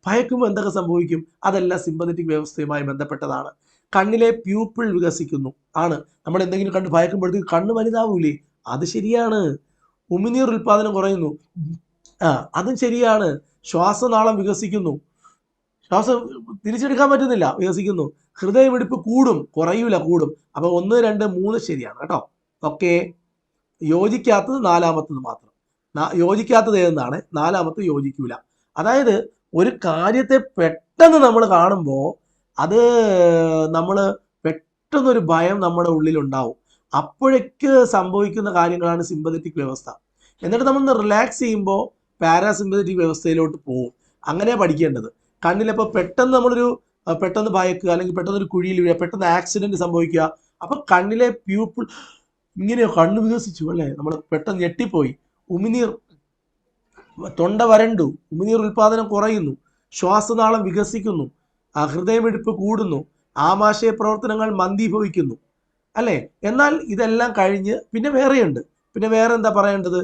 ഭയക്കുമ്പോൾ എന്തൊക്കെ സംഭവിക്കും? അതെല്ലാം സിമ്പതറ്റിക് വ്യവസ്ഥയുമായി ബന്ധപ്പെട്ടതാണ്. കണ്ണിലെ പ്യൂപ്പിൾ വികസിക്കുന്നു ആണ്. നമ്മൾ എന്തെങ്കിലും കണ്ട് ഭയക്കുമ്പോഴത്തേക്ക് കണ്ണ് വലുതാവൂലേ? അത് ശരിയാണ്. ഉമിനീർ ഉൽപാദനം കുറയുന്നു, അതും ശരിയാണ്. ശ്വാസനാളം വികസിക്കുന്നു, ശ്വാസം തിരിച്ചെടുക്കാൻ പറ്റുന്നില്ല, വികസിക്കുന്നു. ഹൃദയമിടിപ്പ് കുറയൂല, കൂടും. അപ്പൊ 1, 2, 3 ശരിയാണ് കേട്ടോ. ഓക്കെ, യോജിക്കാത്തത് നാലാമത്തത് മാത്രം. യോജിക്കാത്തത് ഏതെന്നാണ്? നാലാമത്തെ യോജിക്കൂല. അതായത് ഒരു കാര്യത്തെ പെട്ടെന്ന് നമ്മൾ കാണുമ്പോൾ അത് പെട്ടെന്നൊരു ഭയം നമ്മുടെ ഉള്ളിലുണ്ടാവും. അപ്പോഴേക്ക് സംഭവിക്കുന്ന കാര്യങ്ങളാണ് സിമ്പതറ്റിക് വ്യവസ്ഥ. എന്നിട്ട് നമ്മൾ റിലാക്സ് ചെയ്യുമ്പോൾ പാരാസിമ്പതറ്റിക് വ്യവസ്ഥയിലോട്ട് പോകും. അങ്ങനെ പഠിക്കേണ്ടത്. കണ്ണിലിപ്പോൾ പെട്ടെന്ന് ഭയക്കുക, അല്ലെങ്കിൽ പെട്ടെന്നൊരു കുഴിയിൽ വീഴുക, പെട്ടെന്ന് ആക്സിഡന്റ് സംഭവിക്കുക. അപ്പൊ കണ്ണിലെ പ്യൂപ്പിൾ ഇങ്ങനെയോ കണ്ണ് വികസിച്ചു അല്ലേ, നമ്മൾ പെട്ടെന്ന് ഞെട്ടിപ്പോയി, തൊണ്ട വരണ്ടു, ഉമിനീർ ഉൽപാദനം കുറയുന്നു, ശ്വാസനാളം വികസിക്കുന്നു, ഹൃദയമിടിപ്പ് കൂടുന്നു, ആമാശയ പ്രവർത്തനങ്ങൾ മന്ദീഭവിക്കുന്നു അല്ലേ. എന്നാൽ ഇതെല്ലാം കഴിഞ്ഞ് പിന്നെ വേറെ എന്താ പറയേണ്ടത്?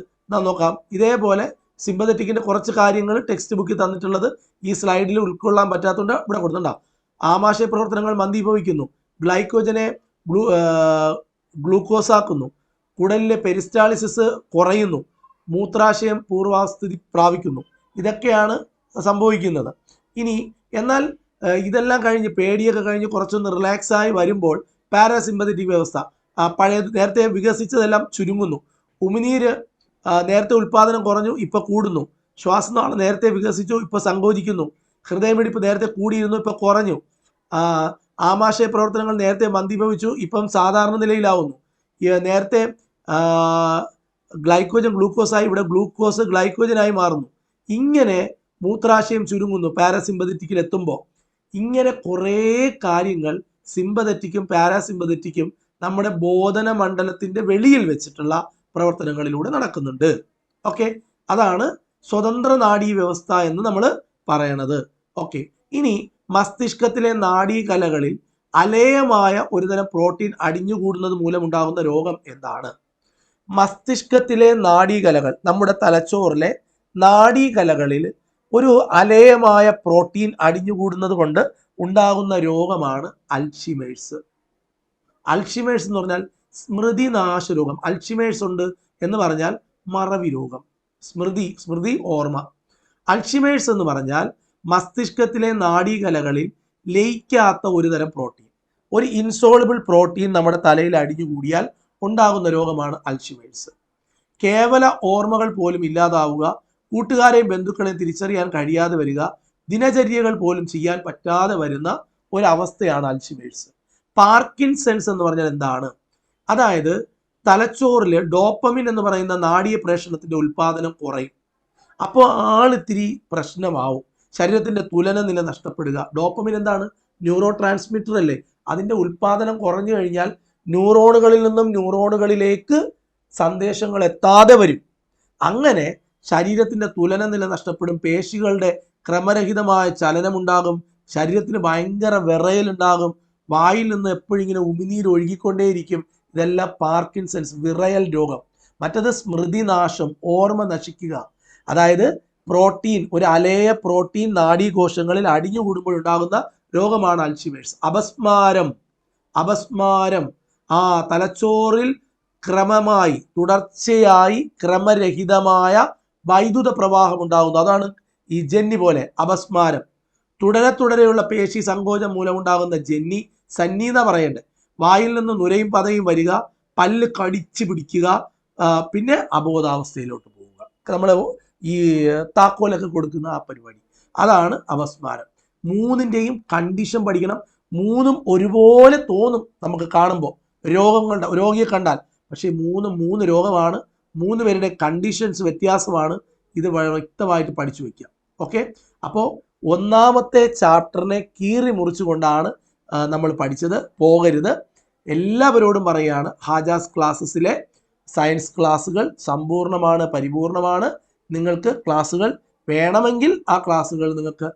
നോക്കാം. ഇതേപോലെ സിമ്പതറ്റിക്കിന്റെ കുറച്ച് കാര്യങ്ങൾ ടെക്സ്റ്റ് ബുക്കിൽ തന്നിട്ടുള്ളത് ഈ സ്ലൈഡിൽ ഉൾക്കൊള്ളാൻ പറ്റാത്തതുകൊണ്ട് ഇവിടെ കൊടുത്തിട്ടുണ്ടാവും. ആമാശയ പ്രവർത്തനങ്ങൾ മന്ദീഭവിക്കുന്നു, ഗ്ലൈക്കോജനെ ഗ്ലൂക്കോസാക്കുന്നു, കുടലിലെ പെരിസ്റ്റാളിസിസ് കുറയുന്നു, മൂത്രാശയം പൂർവാസ്ഥിതി പ്രാപിക്കുന്നു. ഇതൊക്കെയാണ് സംഭവിക്കുന്നത്. എന്നാൽ ഇതെല്ലാം കഴിഞ്ഞ് പേടിയൊക്കെ കഴിഞ്ഞ് കുറച്ചൊന്ന് റിലാക്സ് ആയി വരുമ്പോൾ പാരാസിമ്പതറ്റിക് വ്യവസ്ഥ നേരത്തെ വികസിച്ചതെല്ലാം ചുരുങ്ങുന്നു. ഉമിനീര് നേരത്തെ ഉൽപാദനം കുറഞ്ഞു, ഇപ്പൊ കൂടുന്നു. ശ്വാസനാളം നേരത്തെ വികസിച്ചു, ഇപ്പൊ സങ്കോചിക്കുന്നു. ഹൃദയമിടിപ്പ് നേരത്തെ കൂടിയിരുന്നു, ഇപ്പൊ കുറഞ്ഞു. ആമാശയ പ്രവർത്തനങ്ങൾ നേരത്തെ മന്ദീഭവിച്ചു, ഇപ്പം സാധാരണ നിലയിലാവുന്നു. നേരത്തെ ഗ്ലൈക്കോജൻ ഗ്ലൂക്കോസായി, ഇവിടെ ഗ്ലൂക്കോസ് ഗ്ലൈക്കോജനായി മാറുന്നു. ഇങ്ങനെ മൂത്രാശയം ചുരുങ്ങുന്നു പാരാസിമ്പതറ്റിക്കിൽ എത്തുമ്പോൾ. ഇങ്ങനെ കുറേ കാര്യങ്ങൾ സിമ്പതറ്റിക്കും പാരാസിമ്പതറ്റിക്കും നമ്മുടെ ബോധന മണ്ഡലത്തിന്റെ വെളിയിൽ വെച്ചിട്ടുള്ള പ്രവർത്തനങ്ങളിലൂടെ നടക്കുന്നുണ്ട്. ഓക്കെ, അതാണ് സ്വതന്ത്ര നാഡീ വ്യവസ്ഥ എന്ന് നമ്മൾ പറയണത്. ഓക്കെ, ഇനി മസ്തിഷ്കത്തിലെ നാഡീകലകളിൽ അലേയമായ ഒരുതരം പ്രോട്ടീൻ അടിഞ്ഞുകൂടുന്നത് മൂലമുണ്ടാകുന്ന രോഗം എന്താണ്? മസ്തിഷ്കത്തിലെ നാഡീകലകൾ, നമ്മുടെ തലച്ചോറിലെ നാഡീകലകളിൽ ഒരു അലേയമായ പ്രോട്ടീൻ അടിഞ്ഞുകൂടുന്നത് കൊണ്ട് ഉണ്ടാകുന്ന രോഗമാണ് അൽഷിമേഴ്സ്. അൽഷിമേഴ്സ് എന്ന് പറഞ്ഞാൽ സ്മൃതിനാശ രോഗം. അൽഷിമേഴ്സ് ഉണ്ട് എന്ന് പറഞ്ഞാൽ മറവി രോഗം, സ്മൃതി ഓർമ്മ. അൽഷിമേഴ്സ് എന്ന് പറഞ്ഞാൽ മസ്തിഷ്കത്തിലെ നാഡീകലകളിൽ ലയിക്കാത്ത ഒരു തരം പ്രോട്ടീൻ, ഒരു ഇൻസോളുബിൾ പ്രോട്ടീൻ നമ്മുടെ തലയിൽ അടിഞ്ഞുകൂടിയാൽ ഉണ്ടാകുന്ന രോഗമാണ് അൽഷിമേഴ്സ്. കേവല ഓർമ്മകൾ പോലും ഇല്ലാതാവുക, കൂട്ടുകാരെയും ബന്ധുക്കളെയും തിരിച്ചറിയാൻ കഴിയാതെ വരിക, ദിനചര്യകൾ പോലും ചെയ്യാൻ പറ്റാതെ വരുന്ന ഒരവസ്ഥയാണ് അൽഷിമേഴ്സ്. പാർക്കിൻസൺസ് എന്ന് പറഞ്ഞാൽ എന്താണ്? അതായത് തലച്ചോറിൽ ഡോപ്പമിൻ എന്ന് പറയുന്ന നാഡീയ പ്രേഷണത്തിന്റെ ഉൽപാദനം കുറയും. അപ്പോൾ ആളിത്തിരി പ്രശ്നമാവും, ശരീരത്തിന്റെ തുലന നില നഷ്ടപ്പെടുക. ഡോപ്പമിൻ എന്താണ്? ന്യൂറോ ട്രാൻസ്മിറ്റർ അല്ലേ? അതിന്റെ ഉൽപാദനം കുറഞ്ഞു കഴിഞ്ഞാൽ ന്യൂറോണുകളിൽ നിന്നും ന്യൂറോണുകളിലേക്ക് സന്ദേശങ്ങൾ എത്താതെ വരും. അങ്ങനെ ശരീരത്തിന്റെ തുലന നില നഷ്ടപ്പെടും, പേശികളുടെ ക്രമരഹിതമായ ചലനമുണ്ടാകും, ശരീരത്തിന് ഭയങ്കര വിറയലുണ്ടാകും, വായിൽ നിന്ന് എപ്പോഴും ഇങ്ങനെ ഉമിനീര് ഒഴുകിക്കൊണ്ടേയിരിക്കും. ഇതെല്ലാം പാർക്കിൻസൺസ്, വിറയൽ രോഗം. മറ്റത് സ്മൃതിനാശം, ഓർമ്മ നശിക്കുക. അതായത് പ്രോട്ടീൻ, ഒരു അലേയ പ്രോട്ടീൻ നാഡീകോശങ്ങളിൽ അടിഞ്ഞുകൂടുമ്പോഴുണ്ടാകുന്ന രോഗമാണ് അൽഷിമേഴ്സ്. അപസ്മാരം, തലച്ചോറിൽ ക്രമമായി തുടർച്ചയായി ക്രമരഹിതമായ വൈദ്യുത പ്രവാഹം ഉണ്ടാകുന്നു. അതാണ് ഈ ജന്നി പോലെ അപസ്മാരം. തുടരെയുള്ള പേശി സങ്കോചം മൂലമുണ്ടാകുന്ന ജന്നി, സന്നി എന്നാ പറയണ്ടേ. വായിൽ നിന്ന് നുരയും പതയും വരിക, പല്ല് കടിച്ചു പിടിക്കുക, പിന്നെ അബോധാവസ്ഥയിലോട്ട് പോവുക. നമ്മൾ ഈ താക്കോലൊക്കെ കൊടുക്കുന്ന ആ പരിപാടി, അതാണ് അപസ്മാരം. മൂന്നിൻ്റെയും കണ്ടീഷൻ പഠിക്കണം. മൂന്നും ഒരുപോലെ തോന്നും നമുക്ക് കാണുമ്പോൾ, രോഗിയെ കണ്ടാൽ. പക്ഷേ മൂന്ന് രോഗമാണ്, മൂന്ന് പേരുടെ കണ്ടീഷൻസ് വ്യത്യാസമാണ്. ഇത് വ്യക്തമായിട്ട് പഠിച്ചു വയ്ക്കുക. ഓക്കെ, അപ്പോൾ ഒന്നാമത്തെ ചാപ്റ്ററിനെ കീറി മുറിച്ചുകൊണ്ടാണ് നമ്മൾ പഠിച്ചത്. പോകരുത്. എല്ലാവരോടും പറയുകയാണ്, ഹാജാസ് ക്ലാസ്സസിലെ സയൻസ് ക്ലാസ്സുകൾ സമ്പൂർണ്ണമാണ്, പരിപൂർണമാണ്. നിങ്ങൾക്ക് ക്ലാസ്സുകൾ വേണമെങ്കിൽ ആ ക്ലാസ്സുകൾ നിങ്ങൾക്ക്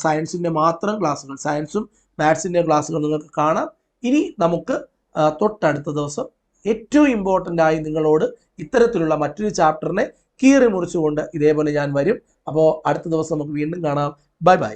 സയൻസിൻ്റെ മാത്രം ക്ലാസ്സുകൾ, സയൻസും മാത്സിൻ്റെ ക്ലാസ്സുകൾ നിങ്ങൾക്ക് കാണാം. ഇനി നമുക്ക് തൊട്ടടുത്ത ദിവസം ഏറ്റവും ഇമ്പോർട്ടൻ്റ് ആയി നിങ്ങളോട് ഇത്തരത്തിലുള്ള മറ്റൊരു ചാപ്റ്ററിനെ കീറി മുറിച്ചുകൊണ്ട് ഇതേപോലെ ഞാൻ വരും. അപ്പോൾ അടുത്ത ദിവസം നമുക്ക് വീണ്ടും കാണാം. Bye bye.